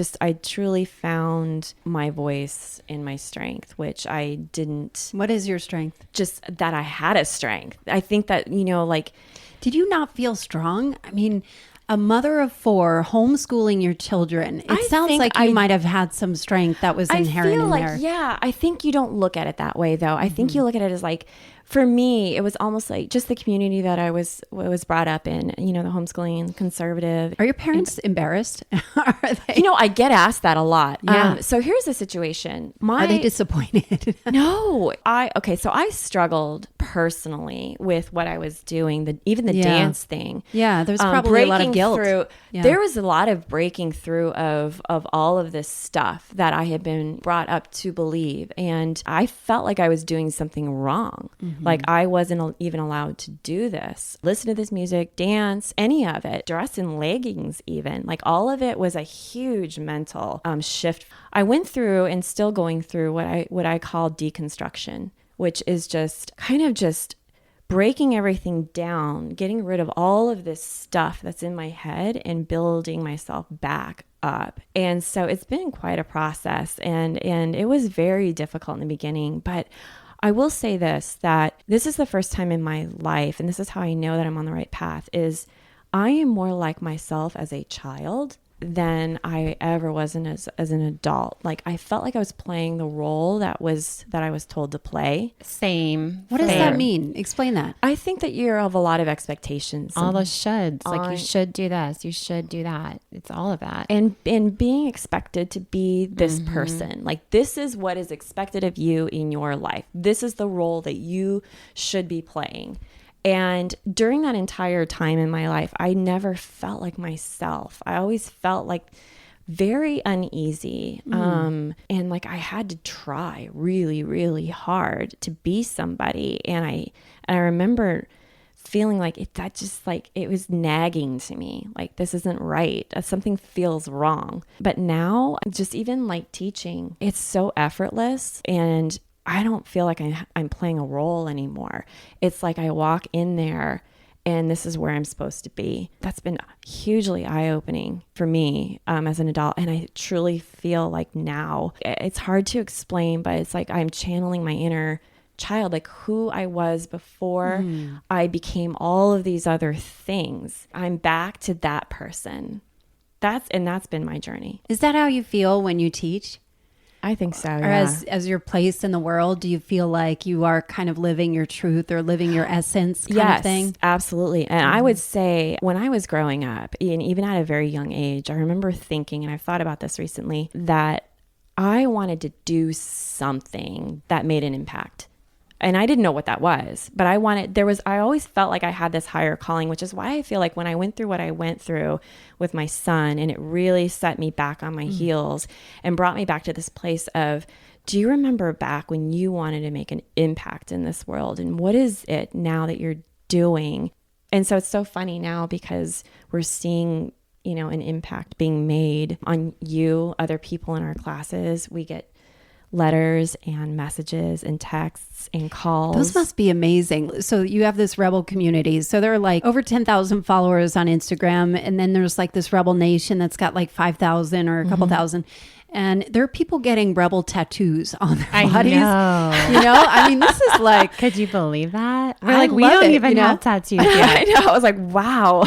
Speaker 3: truly found my voice and my strength, which I didn't.
Speaker 1: What is your strength?
Speaker 3: Just that I had a strength. I think that, you know, like.
Speaker 1: Did you not feel strong? I mean, a mother of 4, homeschooling your children. It sounds like you might have had some strength that was inherent in there.
Speaker 3: Yeah, I think you don't look at it that way, though. I think you look at it as like, for me, it was almost like just the community that I was brought up in, you know, the homeschooling conservative.
Speaker 1: Are your parents embarrassed? Are they?
Speaker 3: You know, I get asked that a lot.
Speaker 1: Yeah.
Speaker 3: So here's the situation.
Speaker 1: Are they disappointed?
Speaker 3: No. So I struggled personally with what I was doing, even the dance thing.
Speaker 1: Yeah, there's probably a lot of guilt.
Speaker 3: There was a lot of breaking through of all of this stuff that I had been brought up to believe. And I felt like I was doing something wrong. Like I wasn't even allowed to do this, listen to this music, dance, any of it, dress in leggings even. Like all of it was a huge mental shift. I went through and still going through what I call deconstruction, which is just kind of just breaking everything down, getting rid of all of this stuff that's in my head and building myself back up. And so it's been quite a process, and it was very difficult in the beginning, but I will say that this is the first time in my life, and this is how I know that I'm on the right path, is I am more like myself as a child than I ever was as an adult. Like I felt like I was playing the role that I was told to play.
Speaker 2: Same.
Speaker 1: What does that mean? Explain that.
Speaker 3: I think that you have a lot of expectations.
Speaker 2: All those shoulds. Like you should do this, you should do that. It's all of that.
Speaker 3: And being expected to be this person. Like this is what is expected of you in your life. This is the role that you should be playing. And during that entire time in my life, I never felt like myself. I always felt like very uneasy. And like I had to try really, really hard to be somebody. And I remember feeling like it was nagging to me. Like this isn't right. Something feels wrong. But now just even like teaching, it's so effortless, and I don't feel like I'm playing a role anymore. It's like I walk in there and this is where I'm supposed to be. That's been hugely eye-opening for me as an adult. And I truly feel like now, it's hard to explain, but it's like I'm channeling my inner child, like who I was before I became all of these other things. I'm back to that person. That's been my journey.
Speaker 1: Is that how you feel when you teach?
Speaker 3: I think so.
Speaker 1: Or as your place in the world, do you feel like you are kind of living your truth or living your essence kind of thing?
Speaker 3: Yes, absolutely. And I would say when I was growing up, and even at a very young age, I remember thinking, and I've thought about this recently, that I wanted to do something that made an impact. And I didn't know what that was, but I always felt like I had this higher calling, which is why I feel like when I went through what I went through with my son, and it really set me back on my heels and brought me back to this place of, do you remember back when you wanted to make an impact in this world? And what is it now that you're doing? And so it's so funny now because we're seeing, you know, an impact being made on you, other people in our classes. We get letters and messages and texts and calls.
Speaker 1: Those must be amazing. So you have this Rebel community. So there are like over 10,000 followers on Instagram. And then there's like this Rebel Nation that's got like 5,000 or a couple thousand. And there are people getting rebel tattoos on their
Speaker 2: I
Speaker 1: bodies.
Speaker 2: know.
Speaker 1: You know, I mean, this is like,
Speaker 2: Could you believe that? We're
Speaker 1: I
Speaker 2: like, we
Speaker 1: love
Speaker 2: don't
Speaker 1: it,
Speaker 2: even
Speaker 1: you know?
Speaker 2: have tattoos
Speaker 3: I
Speaker 2: yet.
Speaker 3: know. I was like, wow.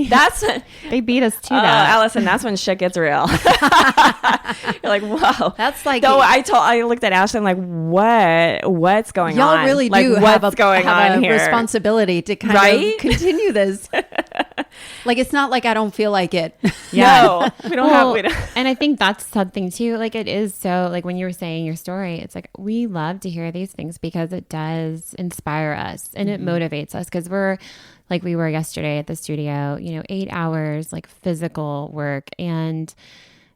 Speaker 3: That's
Speaker 2: They beat us to that.
Speaker 3: Allison, that's when shit gets real. You're like, whoa.
Speaker 1: that's like,
Speaker 3: Though I looked at Ashley, I'm like, what's going on?
Speaker 1: y'all really
Speaker 3: like,
Speaker 1: do
Speaker 3: what's
Speaker 1: have
Speaker 3: going on
Speaker 1: a
Speaker 3: here?
Speaker 1: responsibility to kind
Speaker 3: Right?
Speaker 1: of continue this. Like, it's not like I don't feel like it.
Speaker 3: No, we don't
Speaker 2: Well,
Speaker 3: have.
Speaker 2: and I think that's something too. Like it is so like when you were saying your story, it's like we love to hear these things because it does inspire us and it motivates us because we're like we were yesterday at the studio, 8 hours like physical work and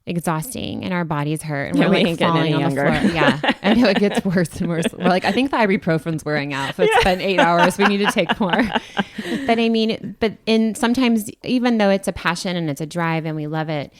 Speaker 2: exhausting and our bodies hurt and
Speaker 3: Yeah,
Speaker 2: we're
Speaker 3: we
Speaker 2: like
Speaker 3: ain't getting
Speaker 2: falling
Speaker 3: any
Speaker 2: on the
Speaker 3: younger.
Speaker 2: floor. Yeah. I know it gets worse and worse. We're like, I think the ibuprofen's wearing out. So it's been 8 hours. We need to take more. But I mean, sometimes even though it's a passion and it's a drive and we love it,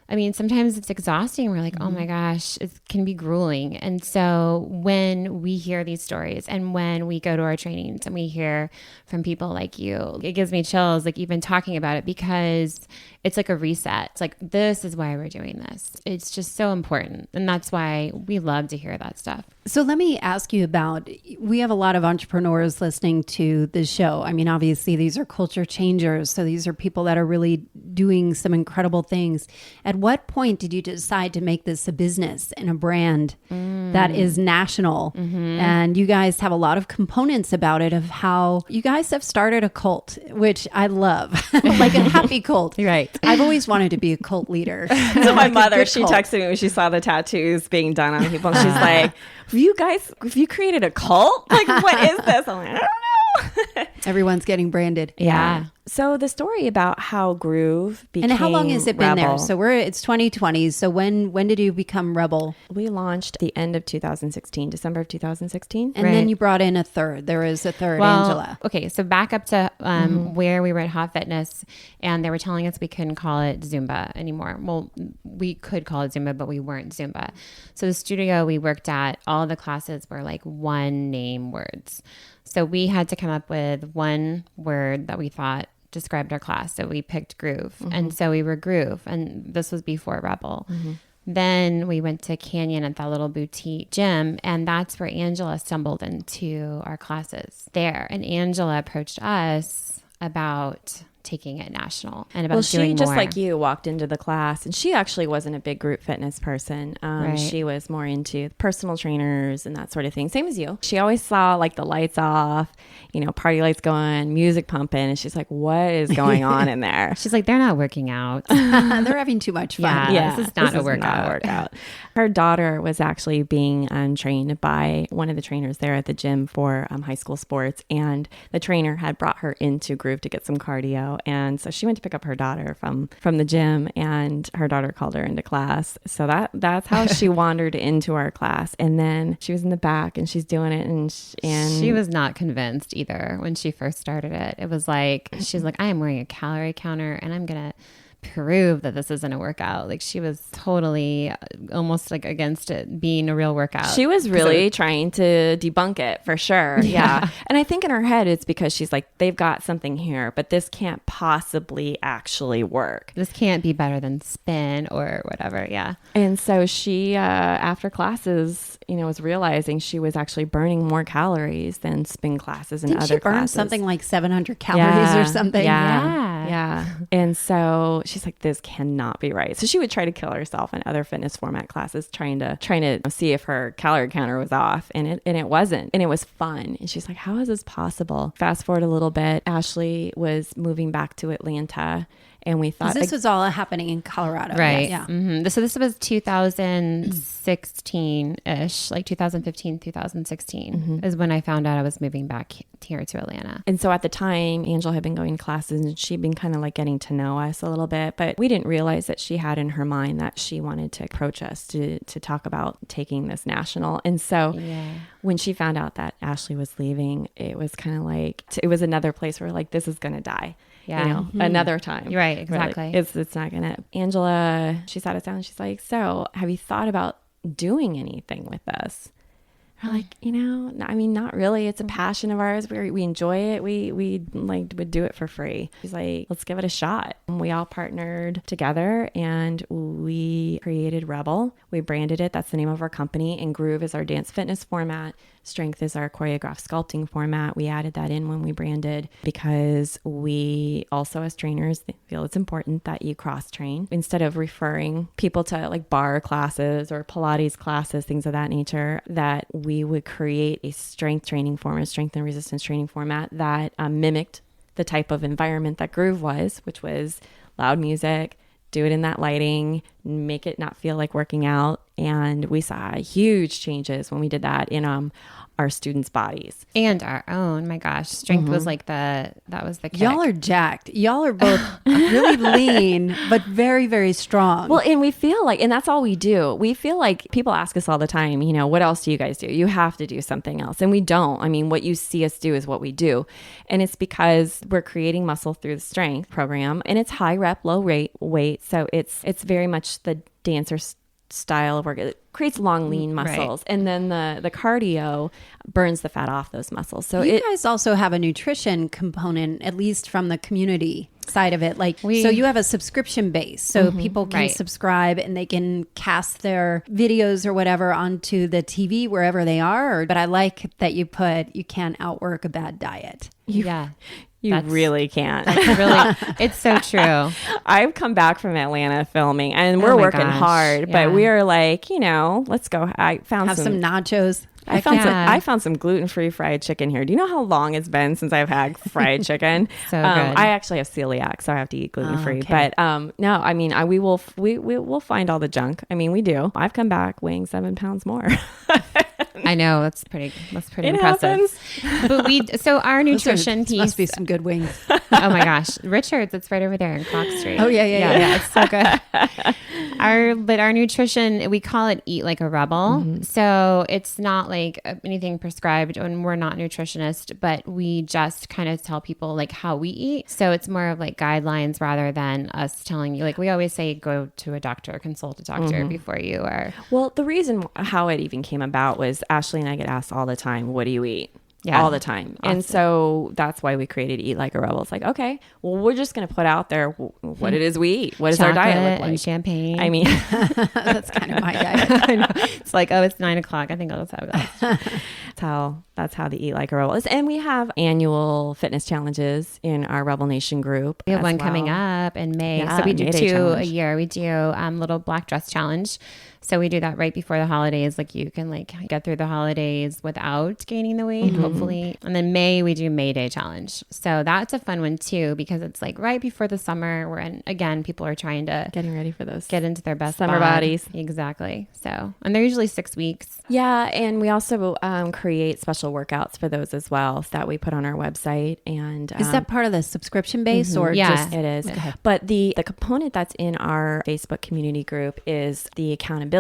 Speaker 2: I mean, sometimes it's exhausting. We're like, oh my gosh, it can be grueling. And so when we hear these stories and when we go to our trainings and we hear from people like you, it gives me chills, like even talking about it because it's like a reset. It's like, this is why we're doing this. It's just so important. And that's why we love to hear that stuff.
Speaker 1: So let me ask you about, we have a lot of entrepreneurs listening to this show. I mean, obviously these are culture changers. So these are people that are really doing some incredible things. At what point did you decide to make this a business and a brand that is national? And you guys have a lot of components about it of how you guys have started a cult, which I love, like a happy cult.
Speaker 2: Right.
Speaker 1: I've always wanted to be a cult leader.
Speaker 3: So my
Speaker 1: Like a
Speaker 3: mother,
Speaker 1: good
Speaker 3: she
Speaker 1: cult.
Speaker 3: texted me when she saw the tattoos being done on people. And she's like, have you created a cult? Like, what is this? I'm like, I don't know.
Speaker 1: Everyone's getting branded.
Speaker 2: Yeah.
Speaker 3: So the story about how Groove became
Speaker 1: And how long has it been there?
Speaker 3: Rebel,
Speaker 1: So it's 2020. So when did you become Rebel?
Speaker 3: we launched the end of 2016, December of 2016.
Speaker 1: And then
Speaker 2: Right.
Speaker 1: you brought in a third. There was a third,
Speaker 2: Well,
Speaker 1: Angela.
Speaker 2: okay, so back up to where we were at Hot Fitness, and they were telling us we couldn't call it Zumba anymore. Well, we could call it Zumba, but we weren't Zumba. So the studio we worked at, all the classes were like one name words. So we had to come up with one word that we thought described our class. So we picked Groove, and so we were Groove, and this was before Rebel. Then we went to Canyon at that little boutique gym, and that's where Angela stumbled into our classes there. And Angela approached us about taking it national and about
Speaker 3: Well,
Speaker 2: doing
Speaker 3: she, just
Speaker 2: more.
Speaker 3: like you, walked into the class, and she actually wasn't a big group fitness person.
Speaker 2: Right.
Speaker 3: She was more into personal trainers and that sort of thing. Same as you. She always saw like the lights off, party lights going, music pumping, and she's like, what is going on in there?
Speaker 2: She's like, they're not working out.
Speaker 1: They're having too much fun.
Speaker 2: Yeah. This is not a workout.
Speaker 3: workout. Her daughter was actually being trained by one of the trainers there at the gym for high school sports, and the trainer had brought her into Groove to get some cardio. And so she went to pick up her daughter from the gym, and her daughter called her into class. So that's how she wandered into our class. And then she was in the back and she's doing it, and
Speaker 2: She was not convinced either when she first started it. It was like, she's like, I am wearing a calorie counter and I'm going to prove that this isn't a workout. Like she was totally almost like against it being a real workout.
Speaker 3: She was really trying to debunk it for sure. Yeah. And I think in her head, it's because she's like, they've got something here, but this can't possibly actually work.
Speaker 2: This can't be better than spin or whatever. Yeah.
Speaker 3: And so she, after classes, was realizing she was actually burning more calories than spin classes and
Speaker 1: Didn't
Speaker 3: other
Speaker 1: she burn
Speaker 3: classes.
Speaker 1: something like 700 calories or something?
Speaker 3: Yeah. And so she's like, this cannot be right. So she would try to kill herself in other fitness format classes, trying to see if her calorie counter was off, and it wasn't. And it was fun. And she's like, how is this possible? Fast forward a little bit, Ashley was moving back to Atlanta, and we thought
Speaker 1: This was all happening in Colorado.
Speaker 2: Right.
Speaker 1: Yeah.
Speaker 2: Mm-hmm. So this was 2016-ish, like 2015, 2016 is when I found out I was moving back here to Atlanta.
Speaker 3: And so at the time, Angela had been going to classes, and she'd been kind of like getting to know us a little bit, but we didn't realize that she had in her mind that she wanted to approach us to talk about taking this national. And so when she found out that Ashley was leaving, it was kind of like, it was another place where like, this is going to die.
Speaker 2: Yeah.
Speaker 3: Another time.
Speaker 2: You're right. Exactly.
Speaker 3: Really, it's not going to. Angela, she sat us down and she's like, so have you thought about doing anything with this? We're like, I mean, not really. It's a passion of ours. We enjoy it. We would do it for free. He's like, let's give it a shot. And we all partnered together and we created Rebel. We branded it. That's the name of our company. And Groove is our dance fitness format. Strength is our choreographed sculpting format. We added that in when we branded because we also, as trainers, feel it's important that you cross train instead of referring people to like bar classes or Pilates classes, things of that nature, that we would create a strength training format, strength and resistance training format that mimicked the type of environment that Groove was, which was loud music, do it in that lighting, make it not feel like working out. And we saw huge changes when we did that in our students' bodies.
Speaker 2: And our own. My gosh. Strength was like that was the kick.
Speaker 1: Y'all are jacked. Y'all are both really lean, but very, very strong.
Speaker 3: Well, and we feel like, and that's all we do. We feel like people ask us all the time, what else do you guys do? You have to do something else. And we don't. I mean, what you see us do is what we do. And it's because we're creating muscle through the strength program, and it's high rep, low weight. So it's very much the dancer style of work. It creates long, lean muscles. Right. And then the cardio burns the fat off those muscles. So
Speaker 1: you guys also have a nutrition component, at least from the community side of it. So you have a subscription base. So people can subscribe and they can cast their videos or whatever onto the TV wherever they are. But I like that you can't outwork a bad diet.
Speaker 3: You really can't.
Speaker 2: That's really, it's so true.
Speaker 3: I've come back from Atlanta filming and we're working hard, but we are like, let's go. I found
Speaker 1: some nachos.
Speaker 3: I found some gluten-free fried chicken here. Do you know how long it's been since I've had fried chicken?
Speaker 2: So good.
Speaker 3: I actually have celiac, so I have to eat gluten-free. Okay. But no, I mean, we'll find all the junk. I mean, we do. I've come back weighing 7 pounds more.
Speaker 2: I know, that's pretty impressive. But so our nutrition piece
Speaker 1: must be some good wings.
Speaker 2: Oh my gosh, Richards, it's right over there in Clock Street.
Speaker 1: Oh yeah,
Speaker 2: it's so good. Our nutrition, we call it Eat Like a Rebel. So it's not like anything prescribed, and we're not nutritionists, but we just kind of tell people like how we eat. So it's more of like guidelines rather than us telling you, like we always say, go to a doctor, consult a doctor before you are.
Speaker 3: Well, the reason how it even came about was Ashley and I get asked all the time, what do you eat?
Speaker 2: Yeah.
Speaker 3: All the time. Awesome. And so that's why we created Eat Like a Rebel. It's like, okay, well, we're just going to put out there what it is we eat. What does our diet look like?
Speaker 2: And champagne.
Speaker 3: I mean,
Speaker 1: that's kind of my diet.
Speaker 2: I know. It's like, it's 9:00. I think I'll just have that.
Speaker 3: That's how the Eat Like a Rebel is. And we have annual fitness challenges in our Rebel Nation group.
Speaker 2: We have one coming up in May.
Speaker 3: Yeah,
Speaker 2: so we do 2
Speaker 3: challenge.
Speaker 2: a year. We do little black dress challenge. So we do that right before the holidays. Like you can get through the holidays without gaining the weight, hopefully. And then May, we do May Day challenge. So that's a fun one too, because it's like right before the summer. Again, people are trying to
Speaker 3: getting ready for those,
Speaker 2: get into their best
Speaker 3: summer bodies.
Speaker 2: Exactly. So, and they're usually 6 weeks.
Speaker 3: Yeah. And we also create special workouts for those as well that we put on our website. And
Speaker 1: is that part of the subscription base or just
Speaker 3: it is.
Speaker 1: Okay.
Speaker 3: But the component that's in our Facebook community group is the accountability.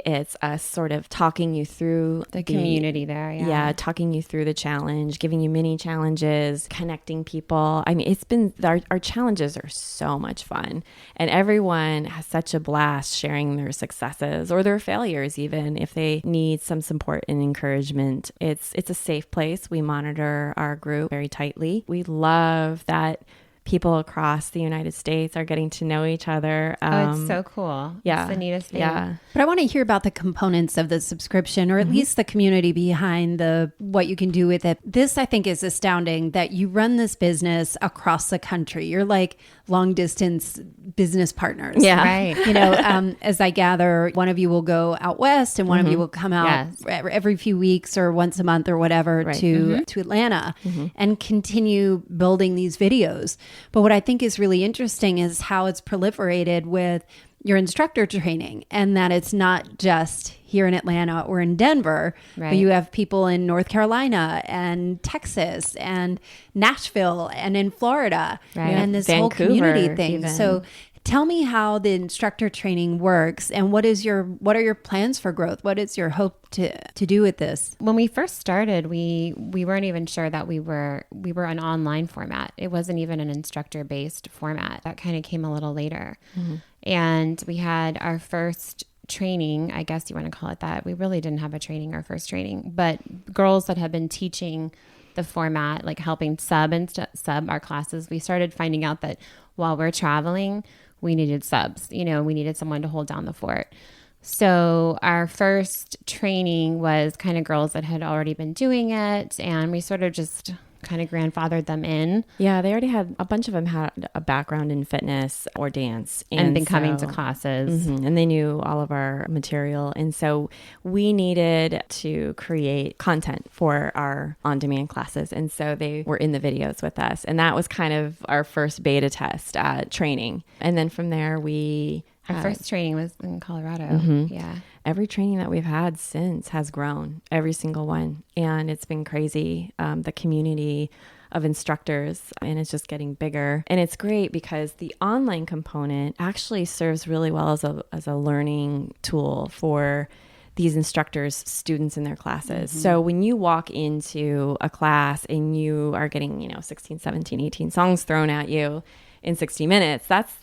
Speaker 3: It's us sort of talking you through
Speaker 2: the community there.
Speaker 3: Yeah. Talking you through the challenge, giving you mini challenges, connecting people. I mean, it's been, our challenges are so much fun, and everyone has such a blast sharing their successes or their failures, even if they need some support and encouragement. It's a safe place. We monitor our group very tightly. We love that people across the United States are getting to know each other.
Speaker 2: It's so cool.
Speaker 3: Yeah.
Speaker 2: It's the neatest thing.
Speaker 3: Yeah.
Speaker 1: But I want to hear about the components of the subscription, or at least the community behind what you can do with it. This, I think, is astounding that you run this business across the country. You're like long distance business partners.
Speaker 3: Yeah.
Speaker 2: Right.
Speaker 1: As I gather, one of you will go out west and one of you will come out every few weeks or once a month or whatever to Atlanta and continue building these videos. But what I think is really interesting is how it's proliferated with your instructor training, and that it's not just here in Atlanta or in Denver, but you have people in North Carolina and Texas and Nashville and in Florida and this whole community thing.
Speaker 3: Even.
Speaker 1: So tell me how the instructor training works, and what are your plans for growth? What is your hope to do with this?
Speaker 2: When we first started, we weren't even sure that we were an online format. It wasn't even an instructor based format. That kind of came a little later. And we had our first training, I guess you want to call it that. We really didn't have a training, our first training, but girls that have been teaching the format, like helping sub our classes, we started finding out that while we're traveling, we needed subs, we needed someone to hold down the fort. So our first training was kind of girls that had already been doing it, and we sort of just kind of grandfathered them in.
Speaker 3: Yeah, they already had, a bunch of them had a background in fitness or dance.
Speaker 2: And been coming to classes.
Speaker 3: And they knew all of our material. And so we needed to create content for our on-demand classes. And so they were in the videos with us. And that was kind of our first beta test at training. And then from there,
Speaker 2: our first training was in Colorado. Yeah.
Speaker 3: Every training that we've had since has grown, every single one. And it's been crazy. The community of instructors, and it's just getting bigger. And it's great because the online component actually serves really well as a learning tool for these instructors, students in their classes. So when you walk into a class and you are getting, 16, 17, 18 songs thrown at you in 60 minutes, that's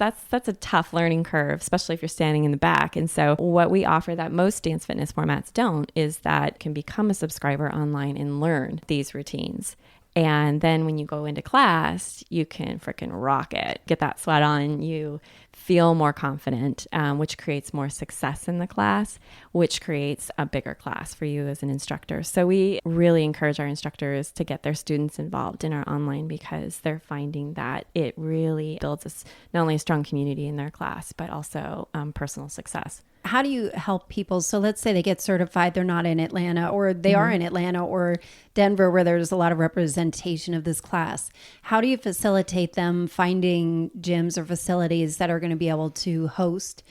Speaker 3: a tough learning curve, especially if you're standing in the back. And so what we offer that most dance fitness formats don't is that you can become a subscriber online and learn these routines. And then when you go into class, you can freaking rock it, get that sweat on, you feel more confident, which creates more success in the class, which creates a bigger class for you as an instructor. So we really encourage our instructors to get their students involved in our online because they're finding that it really builds not only a strong community in their class, but also personal success.
Speaker 1: How do you help people? So let's say they get certified, they're not in Atlanta, or they are in Atlanta or Denver where there's a lot of representation of this class. How do you facilitate them finding gyms or facilities that are going to be able to host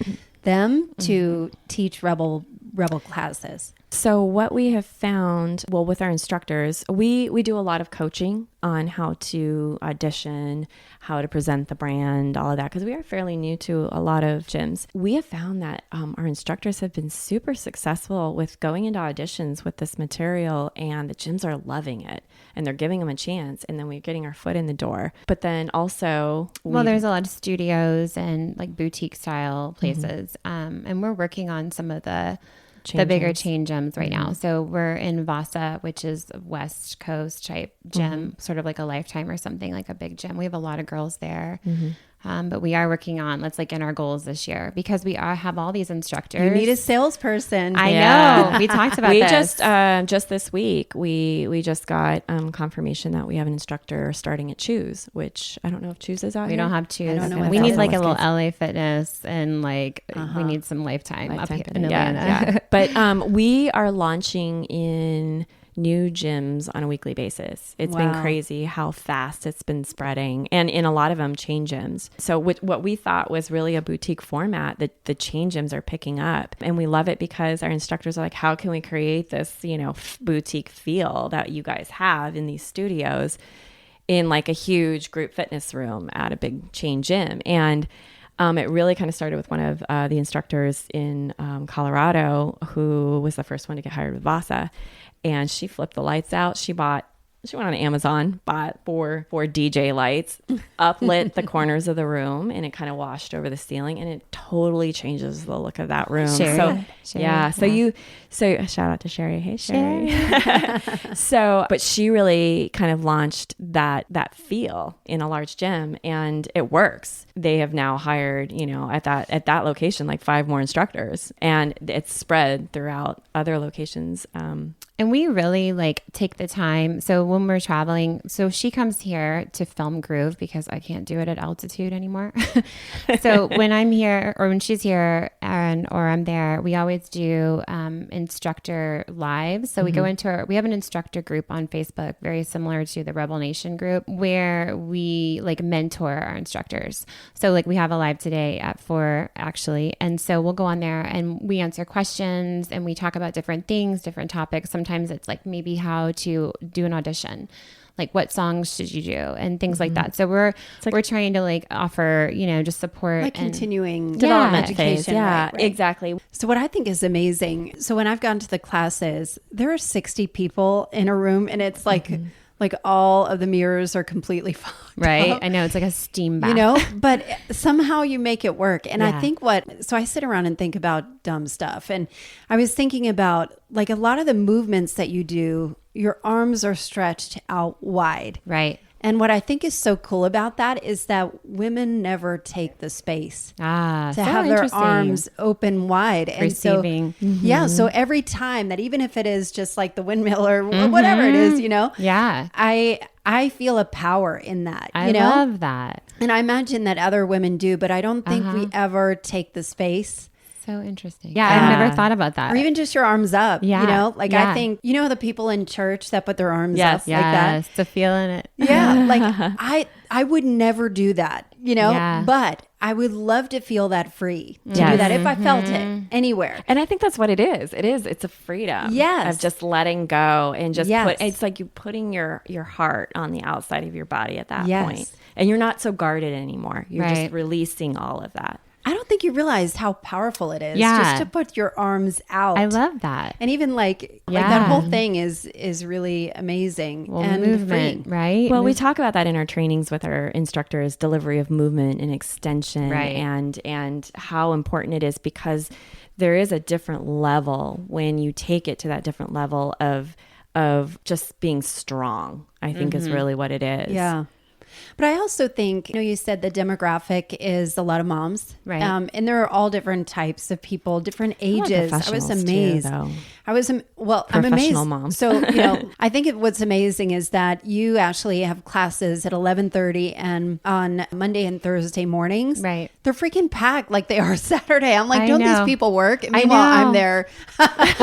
Speaker 1: them to teach rebel classes?
Speaker 3: So what we have found, with our instructors, we do a lot of coaching on how to audition, how to present the brand, all of that, because we are fairly new to a lot of gyms. We have found that our instructors have been super successful with going into auditions with this material, and the gyms are loving it, and they're giving them a chance, and then we're getting our foot in the door. But then also...
Speaker 2: there's a lot of studios and like boutique style places, and we're working on some of the bigger chain gyms right now. So we're in Vasa, which is a West Coast type gym, sort of like a Lifetime or something, like a big gym. We have a lot of girls there. But we are working on, that's like in our goals this year, because we have all these instructors.
Speaker 1: You need a salesperson.
Speaker 2: I know. We talked about this.
Speaker 3: Just this week, we just got confirmation that we have an instructor starting at Choose, which I don't know if Choose is out
Speaker 2: We
Speaker 3: here.
Speaker 2: don't have Choose.
Speaker 1: I don't know
Speaker 2: We need like a little LA Fitness, and like we need some Lifetime up here in Atlanta.
Speaker 3: Yeah. But we are launching in new gyms on a weekly basis. It's been crazy how fast it's been spreading, and in a lot of them chain gyms. So what we thought was really a boutique format, the chain gyms are picking up, and we love it because our instructors are like, how can we create this, boutique feel that you guys have in these studios in like a huge group fitness room at a big chain gym? And it really kind of started with one of the instructors in Colorado, who was the first one to get hired with Vasa. And she flipped the lights out. She went on Amazon, bought four DJ lights, uplit the corners of the room, and it kind of washed over the ceiling, and it totally changes the look of that room.
Speaker 2: Sherry.
Speaker 3: So shout out to Sherry. Hey, Sherry. But she really kind of launched that feel in a large gym, and it works. They have now hired, at that location, like 5 more instructors, and it's spread throughout other locations.
Speaker 2: And we really like take the time. So when we're traveling, so she comes here to film Groove because I can't do it at altitude anymore. So when I'm here, or when she's here or I'm there, we always do instructor lives. So we go into we have an instructor group on Facebook, very similar to the Rebel Nation group, where we like mentor our instructors. So like we have a live today at 4 actually. And so we'll go on there and we answer questions and we talk about different things, different topics. Sometimes it's like maybe how to do an audition, like what songs should you do and things like that. So we're trying to like offer, just support,
Speaker 1: like
Speaker 2: and
Speaker 1: continuing
Speaker 3: development
Speaker 1: education.
Speaker 3: Phase. Yeah,
Speaker 1: right.
Speaker 3: exactly.
Speaker 1: So what I think is amazing. So when I've gone to the classes, there are 60 people in a room, and it's like like all of the mirrors are completely fogged
Speaker 2: Right.
Speaker 1: up,
Speaker 2: I know. It's like a steam bath.
Speaker 1: you know, but somehow you make it work. And I
Speaker 2: Yeah.
Speaker 1: think so I sit around and think about dumb stuff. And I was thinking about like a lot of the movements that you do, your arms are stretched out wide.
Speaker 2: Right.
Speaker 1: And what I think is so cool about that is that women never take the space
Speaker 2: To
Speaker 1: to have their arms open wide. And
Speaker 2: Receiving.
Speaker 1: so, yeah. So every time that, even if it is just like the windmill or whatever it is, you know,
Speaker 2: Yeah.
Speaker 1: I feel a power in that,
Speaker 2: I
Speaker 1: you know,
Speaker 2: love that.
Speaker 1: and I imagine that other women do, but I don't think we ever take the space.
Speaker 2: So interesting. Yeah. I've never thought about that.
Speaker 1: Or even just your arms up,
Speaker 2: Yeah.
Speaker 1: you know, like
Speaker 2: Yeah.
Speaker 1: I think, you know, the people in church that put their arms
Speaker 3: Yes.
Speaker 1: up like that.
Speaker 2: Yes. The feeling it.
Speaker 1: Yeah. Like I would never do that, you know,
Speaker 2: Yeah.
Speaker 1: but I would love to feel that free to
Speaker 3: Yes.
Speaker 1: do that if I felt it anywhere.
Speaker 3: And I think that's what it is. It's a freedom
Speaker 1: Yes.
Speaker 3: of just letting go and just
Speaker 1: Yes.
Speaker 3: it's like you putting your heart on the outside of your body at that
Speaker 1: Yes.
Speaker 3: point. And you're not so guarded anymore. You're
Speaker 2: Right.
Speaker 3: just releasing all of that.
Speaker 1: I don't think you realized how powerful it is
Speaker 2: Yeah.
Speaker 1: just to put your arms out.
Speaker 2: I love that.
Speaker 1: And even like that
Speaker 2: Yeah.
Speaker 1: whole thing is really amazing
Speaker 2: Well,
Speaker 1: and
Speaker 2: movement,
Speaker 1: freeing.
Speaker 2: right?
Speaker 3: Well, we talk about that in our trainings with our instructors, delivery of movement and extension,
Speaker 2: Right.
Speaker 3: and how important it is, because there is a different level when you take it to that different level of just being strong. I think is really what it is.
Speaker 1: Yeah. But I also think, you know, you said the demographic is a lot of moms.
Speaker 2: Right.
Speaker 1: And there are all different types of people, different ages. I was
Speaker 3: professionals too,
Speaker 1: amazed.
Speaker 3: though.
Speaker 1: I'm amazed.
Speaker 3: Professional moms.
Speaker 1: So, you know, I think what's amazing is that you actually have classes at 11:30 and on Monday and Thursday mornings.
Speaker 2: Right.
Speaker 1: They're freaking packed like they are Saturday. I'm like,
Speaker 2: I
Speaker 1: don't
Speaker 2: know.
Speaker 1: these people work? And
Speaker 2: I
Speaker 1: meanwhile, I'm
Speaker 2: know.
Speaker 1: there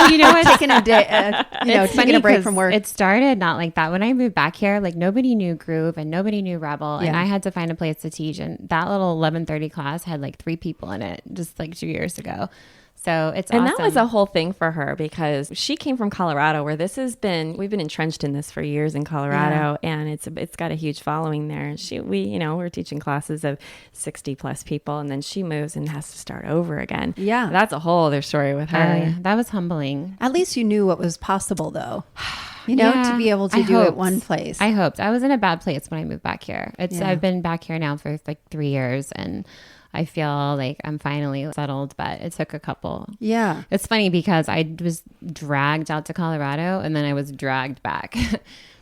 Speaker 2: You know what?
Speaker 1: taking a day,
Speaker 2: It's
Speaker 1: taking
Speaker 2: funny
Speaker 1: a break
Speaker 2: 'cause
Speaker 1: from work.
Speaker 2: It started not like that. When I moved back here, like nobody knew Groove and nobody knew Rebel, and
Speaker 1: Yeah.
Speaker 2: I had to find a place to teach. And that little 11:30 class had like 3 people in it, just like 2 years ago. So it's
Speaker 3: And
Speaker 2: awesome.
Speaker 3: that was a whole thing for her, because she came from Colorado, where we've been entrenched in this for years in Colorado, and it's got a huge following there. And we're teaching classes of 60 plus people, and then she moves and has to start over again.
Speaker 1: Yeah.
Speaker 3: That's a whole other story with her.
Speaker 2: that was humbling.
Speaker 1: At least you knew what was possible, though. You know,
Speaker 2: Yeah,
Speaker 1: to be able to
Speaker 2: I
Speaker 1: do it
Speaker 2: hoped.
Speaker 1: one place.
Speaker 2: I hoped. I was in a bad place when I moved back here.
Speaker 1: Yeah.
Speaker 2: I've been back here now for like 3 years, and I feel like I'm finally settled, but it took a couple.
Speaker 1: Yeah.
Speaker 2: It's funny because I was dragged out to Colorado and then I was dragged back.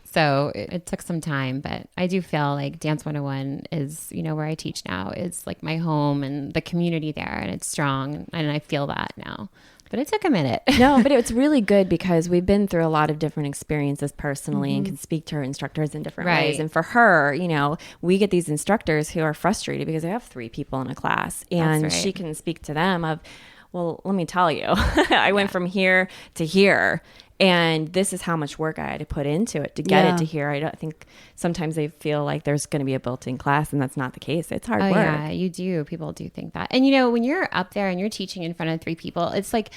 Speaker 2: So it took some time, but I do feel like Dance 101 is, you know, where I teach now is like my home and the community there, and it's strong, and I feel that now. But it took a minute.
Speaker 3: No, but it's really good because we've been through a lot of different experiences personally and can speak to our instructors in different
Speaker 2: Right.
Speaker 3: ways. And for her, you know, we get these instructors who are frustrated because they have 3 people in a class, and
Speaker 2: right.
Speaker 3: she can speak to them of, well, let me tell you, I went from here to here, and this is how much work I had to put into it to get
Speaker 1: Yeah.
Speaker 3: it to here. I don't think sometimes they feel like there's going to be a built-in class, and that's not the case. It's hard work.
Speaker 2: Yeah, you do. People do think that. And you know, when you're up there and you're teaching in front of 3 people, it's like,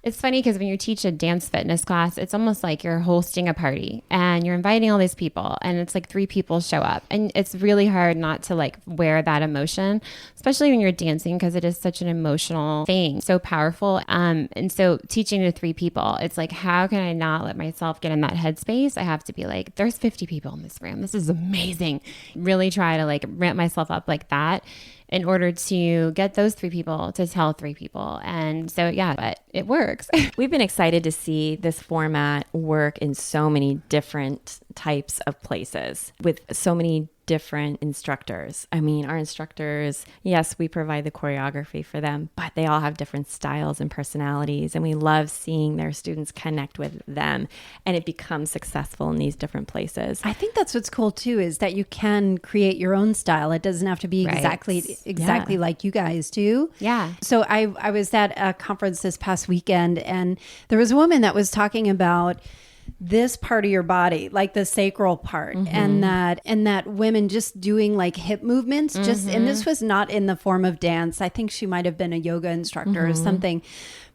Speaker 2: it's funny because when you teach a dance fitness class, it's almost like you're hosting a party and you're inviting all these people, and it's like 3 people show up, and it's really hard not to like wear that emotion, especially when you're dancing, because it is such an emotional thing, so powerful. And so teaching to 3 people, it's like, how can I not let myself get in that headspace? I have to be like, there's 50 people in this room. This is amazing. Really try to like ramp myself up like that in order to get those 3 people to tell 3 people. And so, yeah, but it works.
Speaker 3: We've been excited to see this format work in so many different types of places with so many different instructors. I mean, our instructors, yes, we provide the choreography for them, but they all have different styles and personalities, and we love seeing their students connect with them, and it becomes successful in these different places.
Speaker 1: I think that's what's cool too, is that you can create your own style. It doesn't have to be
Speaker 2: Right.
Speaker 1: exactly like you guys do.
Speaker 2: Yeah.
Speaker 1: So I was at a conference this past weekend, and there was a woman that was talking about this part of your body, like the sacral part, and that women just doing like hip movements, and this was not in the form of dance. I think she might have been a yoga instructor or something.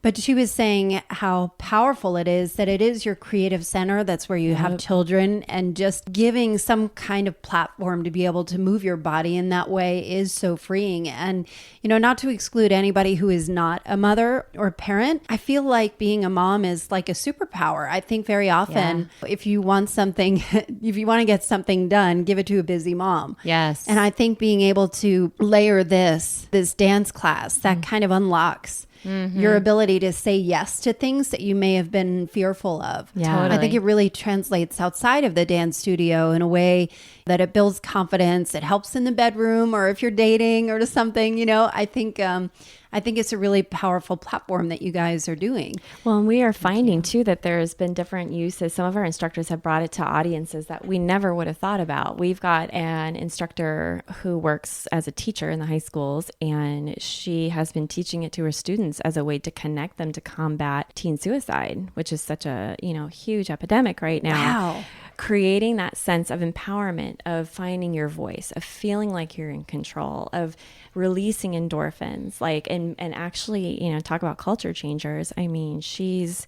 Speaker 1: But she was saying how powerful it is that it is your creative center. That's where you have children, and just giving some kind of platform to be able to move your body in that way is so freeing. And, you know, not to exclude anybody who is not a mother or parent, I feel like being a mom is like a superpower. I think very often if you want something, if you want to get something done, give it to a busy mom.
Speaker 2: Yes.
Speaker 1: And I think being able to layer this dance class, that kind of unlocks your ability to say yes to things that you may have been fearful of.
Speaker 3: Yeah.
Speaker 2: Totally.
Speaker 1: I think it really translates outside of the dance studio in a way that it builds confidence. It helps in the bedroom, or if you're dating or something, you know, I think it's a really powerful platform that you guys are doing.
Speaker 3: Well, and we are finding too that there's been different uses. Some of our instructors have brought it to audiences that we never would have thought about. We've got an instructor who works as a teacher in the high schools, and she has been teaching it to her students as a way to connect them to combat teen suicide, which is such a, you know, huge epidemic right now.
Speaker 1: Wow.
Speaker 3: Creating that sense of empowerment, of finding your voice, of feeling like you're in control, of releasing endorphins, like, and actually, you know, talk about culture changers. I mean, she's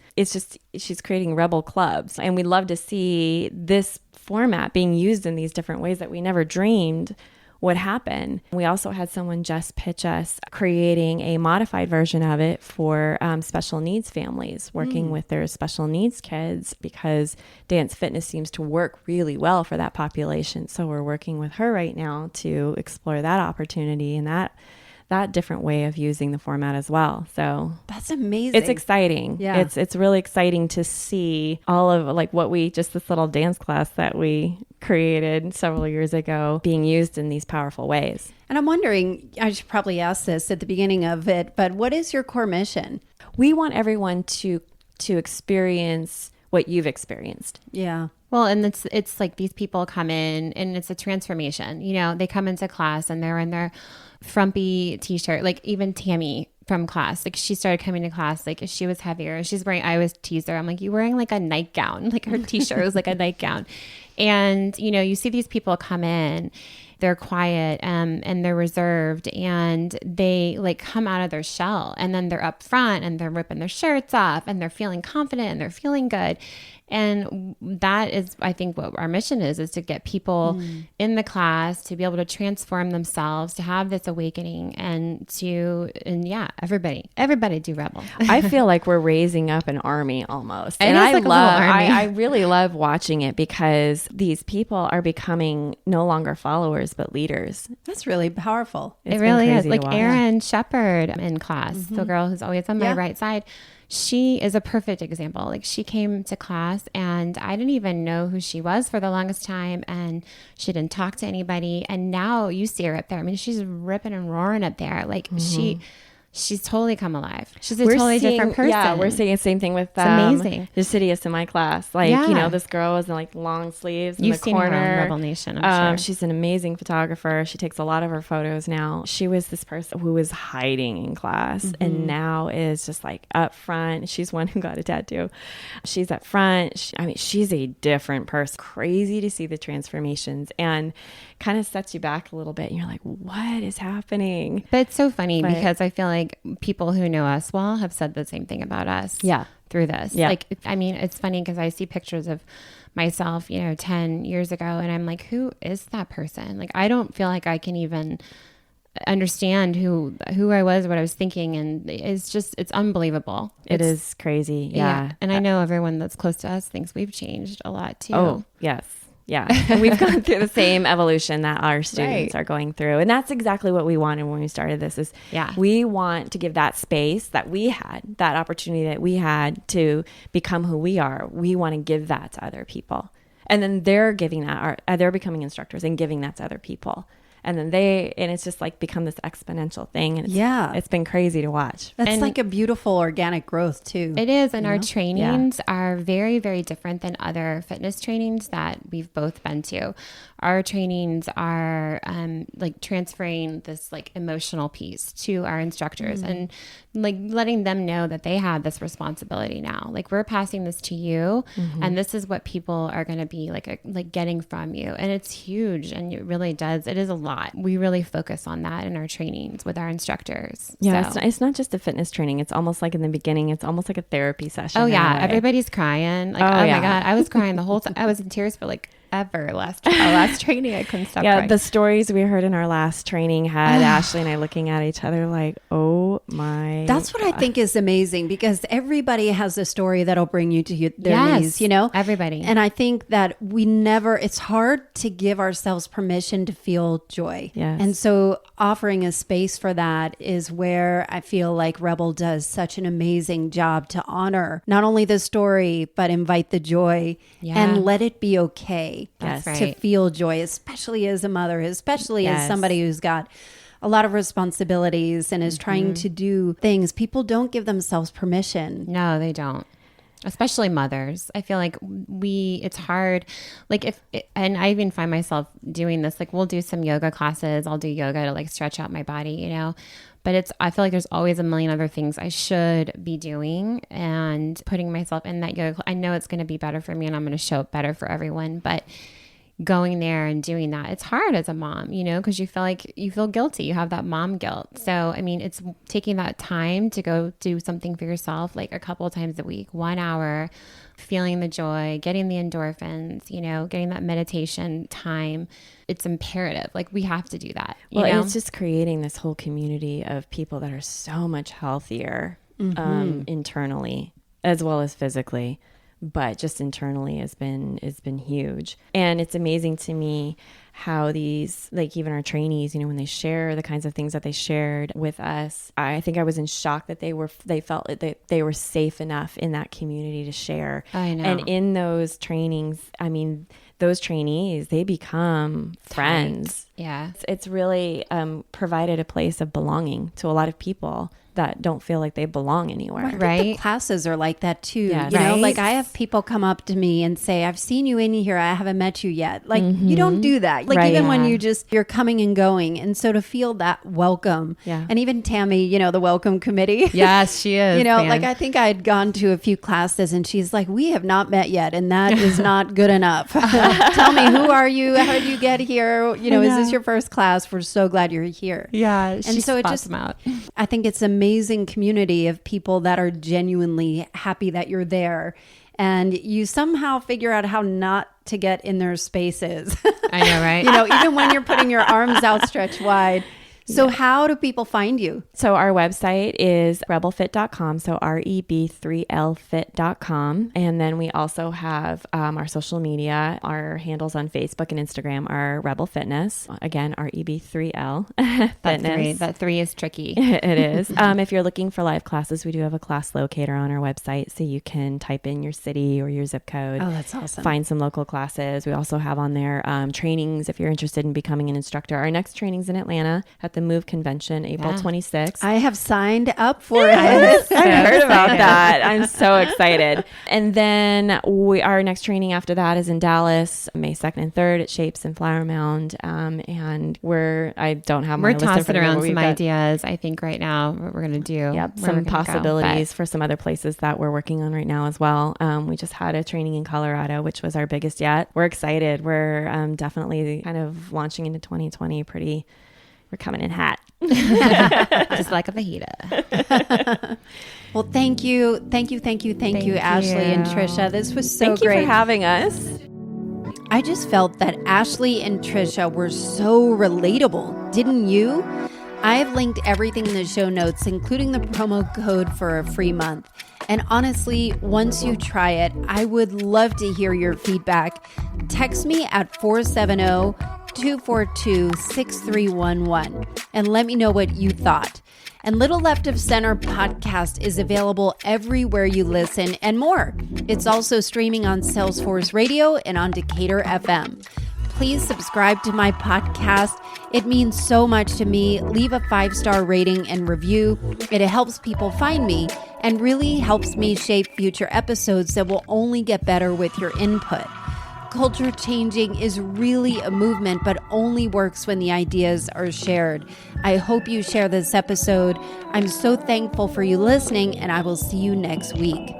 Speaker 3: creating rebel clubs, and we love to see this format being used in these different ways that we never dreamed would happen. We also had someone just pitch us creating a modified version of it for special needs families, working with their special needs kids, because dance fitness seems to work really well for that population. So we're working with her right now to explore that opportunity and that different way of using the format as well. So
Speaker 1: That's amazing.
Speaker 3: it's exciting.
Speaker 1: Yeah.
Speaker 3: It's really exciting to see all of like this little dance class that we created several years ago being used in these powerful ways.
Speaker 1: And I'm wondering, I should probably ask this at the beginning of it, but what is your core mission?
Speaker 3: We want everyone to experience what you've experienced.
Speaker 1: Yeah.
Speaker 2: Well, and it's like these people come in and it's a transformation. You know, they come into class and they're in their frumpy t-shirt, like even Tammy from class, like she started coming to class, like she was heavier. I always teased her. I'm like, you wearing like a nightgown, like her t-shirt was like a nightgown. And, you know, you see these people come in, they're quiet and they're reserved, and they like come out of their shell, and then they're up front and they're ripping their shirts off and they're feeling confident and they're feeling good. And that is, I think, what our mission is to get people in the class to be able to transform themselves, to have this awakening, and everybody do Rebel.
Speaker 3: I feel like we're raising up an army almost.
Speaker 2: And I
Speaker 3: I really love watching it, because these people are becoming no longer followers, but leaders.
Speaker 1: That's really powerful.
Speaker 2: It really is. Like Erin Shepard in class, the girl who's always on my right side. She is a perfect example. Like, she came to class and I didn't even know who she was for the longest time, and she didn't talk to anybody. And now you see her up there. I mean, she's ripping and roaring up there. Like she's totally come alive. She's a totally different person.
Speaker 3: Yeah, we're seeing the same thing with
Speaker 2: amazing.
Speaker 3: Justidius in my class. Like, you know, this girl was in like long sleeves in
Speaker 2: You've
Speaker 3: the
Speaker 2: seen
Speaker 3: corner.
Speaker 2: her on Rebel Nation, I'm sure.
Speaker 3: She's an amazing photographer. She takes a lot of her photos now. She was this person who was hiding in class and now is just like up front. She's one who got a tattoo. She's up front. She's a different person. Crazy to see the transformations, and kind of sets you back a little bit. And you're like, what is happening?
Speaker 2: But it's so funny because I feel like people who know us well have said the same thing about us through this.
Speaker 3: Yeah.
Speaker 2: Like, I mean, it's funny because I see pictures of myself, 10 years ago, and I'm like, who is that person? Like, I don't feel like I can even understand who I was, what I was thinking. And it's unbelievable.
Speaker 3: It is crazy. Yeah.
Speaker 2: And I know everyone that's close to us thinks we've changed a lot too.
Speaker 3: Oh, yes. Yeah. And we've gone through the same evolution that our students are going through. And that's exactly what we wanted when we started this we want to give that space that we had, that opportunity that we had to become who we are. We want to give that to other people. And then they're giving that, they're becoming instructors and giving that to other people. And then it's just like become this exponential thing. And it's been crazy to watch.
Speaker 1: That's like a beautiful organic growth too.
Speaker 2: It is. And our trainings are very, very different than other fitness trainings that we've both been to. Our trainings are like transferring this like emotional piece to our instructors and like letting them know that they have this responsibility now. Like, we're passing this to you, and this is what people are going to be like getting from you. And it's huge, and it really does. It is a lot. lot. We really focus on that in our trainings with our instructors.
Speaker 3: Yeah,
Speaker 2: So.
Speaker 3: it's not just a fitness training. It's almost like in the beginning, it's almost like a therapy session.
Speaker 2: Oh yeah, everybody's crying. Like, oh
Speaker 3: yeah.
Speaker 2: my God, I was crying the whole time. I was in tears for like ever last training. I couldn't stop crying.
Speaker 3: The stories we heard in our last training had Ashley and I looking at each other like, oh my
Speaker 1: That's what I think is amazing, because everybody has a story that'll bring you to their knees, you know?
Speaker 2: Everybody.
Speaker 1: And I think that it's hard to give ourselves permission to feel joy.
Speaker 3: Yes.
Speaker 1: And so offering a space for that is where I feel like Rebel does such an amazing job to honor not only the story, but invite the joy and let it be okay.
Speaker 2: That's
Speaker 1: To
Speaker 2: right.
Speaker 1: feel joy, especially as a mother, especially as somebody who's got a lot of responsibilities and is trying to do things. People don't give themselves permission.
Speaker 2: No, they don't. Especially mothers. I feel like it's hard. Like and I even find myself doing this, like we'll do some yoga classes. I'll do yoga to like stretch out my body, you know, but I feel like there's always a million other things I should be doing, and putting myself in that yoga. I know it's going to be better for me and I'm going to show up better for everyone, but going there and doing that, it's hard as a mom, you know, because you feel guilty. You have that mom guilt. So, I mean, it's taking that time to go do something for yourself, like a couple of times a week, 1 hour, feeling the joy, getting the endorphins, you know, getting that meditation time. It's imperative. Like we have to do that. You know?
Speaker 3: And it's just creating this whole community of people that are so much healthier internally as well as physically. But just internally has been huge. And it's amazing to me how these, like even our trainees, you know, when they share the kinds of things that they shared with us, I think I was in shock that they felt that they were safe enough in that community to share.
Speaker 2: I know.
Speaker 3: And in those trainings, I mean, those trainees, they become friends.
Speaker 2: Yeah.
Speaker 3: It's really provided a place of belonging to a lot of people that don't feel like they belong anywhere.
Speaker 2: Right.
Speaker 1: The classes are like that too.
Speaker 3: Yes.
Speaker 1: You know,
Speaker 2: Right.
Speaker 1: like I have people come up to me and say, I've seen you in here. I haven't met you yet. Like you don't do that. Like
Speaker 3: Right.
Speaker 1: even when you're coming and going. And so to feel that welcome.
Speaker 3: Yeah.
Speaker 1: And even Tammy, you know, the welcome committee.
Speaker 2: Yes, she is.
Speaker 1: You know,
Speaker 2: man.
Speaker 1: like I think I had gone to a few classes and she's like, we have not met yet. And that is not good enough. Tell me, who are you? How did you get here? You know, is this your first class? We're so glad you're here.
Speaker 2: Yeah.
Speaker 1: And
Speaker 2: She
Speaker 1: so it
Speaker 2: spots
Speaker 1: just,
Speaker 2: them out.
Speaker 1: I think it's amazing community of people that are genuinely happy that you're there. And you somehow figure out how not to get in their spaces.
Speaker 2: I know, right?
Speaker 1: You know, even when you're putting your arms outstretched wide. So how do people find you?
Speaker 3: So our website is rebelfit.com. So REB3L fit.com. And then we also have our social media. Our handles on Facebook and Instagram are Rebel Fitness. Again, REB3L Fitness.
Speaker 2: That three is tricky.
Speaker 3: It is. If you're looking for live classes, we do have a class locator on our website. So you can type in your city or your zip code.
Speaker 1: Oh, that's awesome.
Speaker 3: Find some local classes. We also have on there trainings if you're interested in becoming an instructor. Our next training's in Atlanta at the Move Convention, April 26th.
Speaker 1: I have signed up for it.
Speaker 3: I've heard about that. I'm so excited. And then our next training after that is in Dallas, May 2nd and 3rd at Shapes and Flower Mound. And I don't have my
Speaker 2: We're
Speaker 3: list in
Speaker 2: tossing
Speaker 3: front of me,
Speaker 2: around
Speaker 3: but we've
Speaker 2: some
Speaker 3: got-
Speaker 2: ideas, I think, right now, what we're going to do.
Speaker 3: Yep,
Speaker 2: where we're
Speaker 3: some
Speaker 2: gonna go.
Speaker 3: possibilities for some other places that we're working on right now as well. We just had a training in Colorado, which was our biggest yet. We're excited. We're definitely kind of launching into 2020 we're coming in hot.
Speaker 2: Just like a fajita.
Speaker 1: Well, thank you, Ashley and Trisha. This was so
Speaker 3: Thank you
Speaker 1: great.
Speaker 3: for having us.
Speaker 1: I just felt that Ashley and Trisha were so relatable, didn't you? I have linked everything in the show notes, including the promo code for a free month. And honestly, once you try it, I would love to hear your feedback. Text me at 470-242-6311 and let me know what you thought. And Little Left of Center podcast is available everywhere you listen and more. It's also streaming on Salesforce Radio and on Decatur FM. Please subscribe to my podcast. It means so much to me. Leave a 5-star rating and review. It helps people find me and really helps me shape future episodes that will only get better with your input. Culture changing is really a movement, but only works when the ideas are shared. I hope you share this episode. I'm so thankful for you listening, and I will see you next week.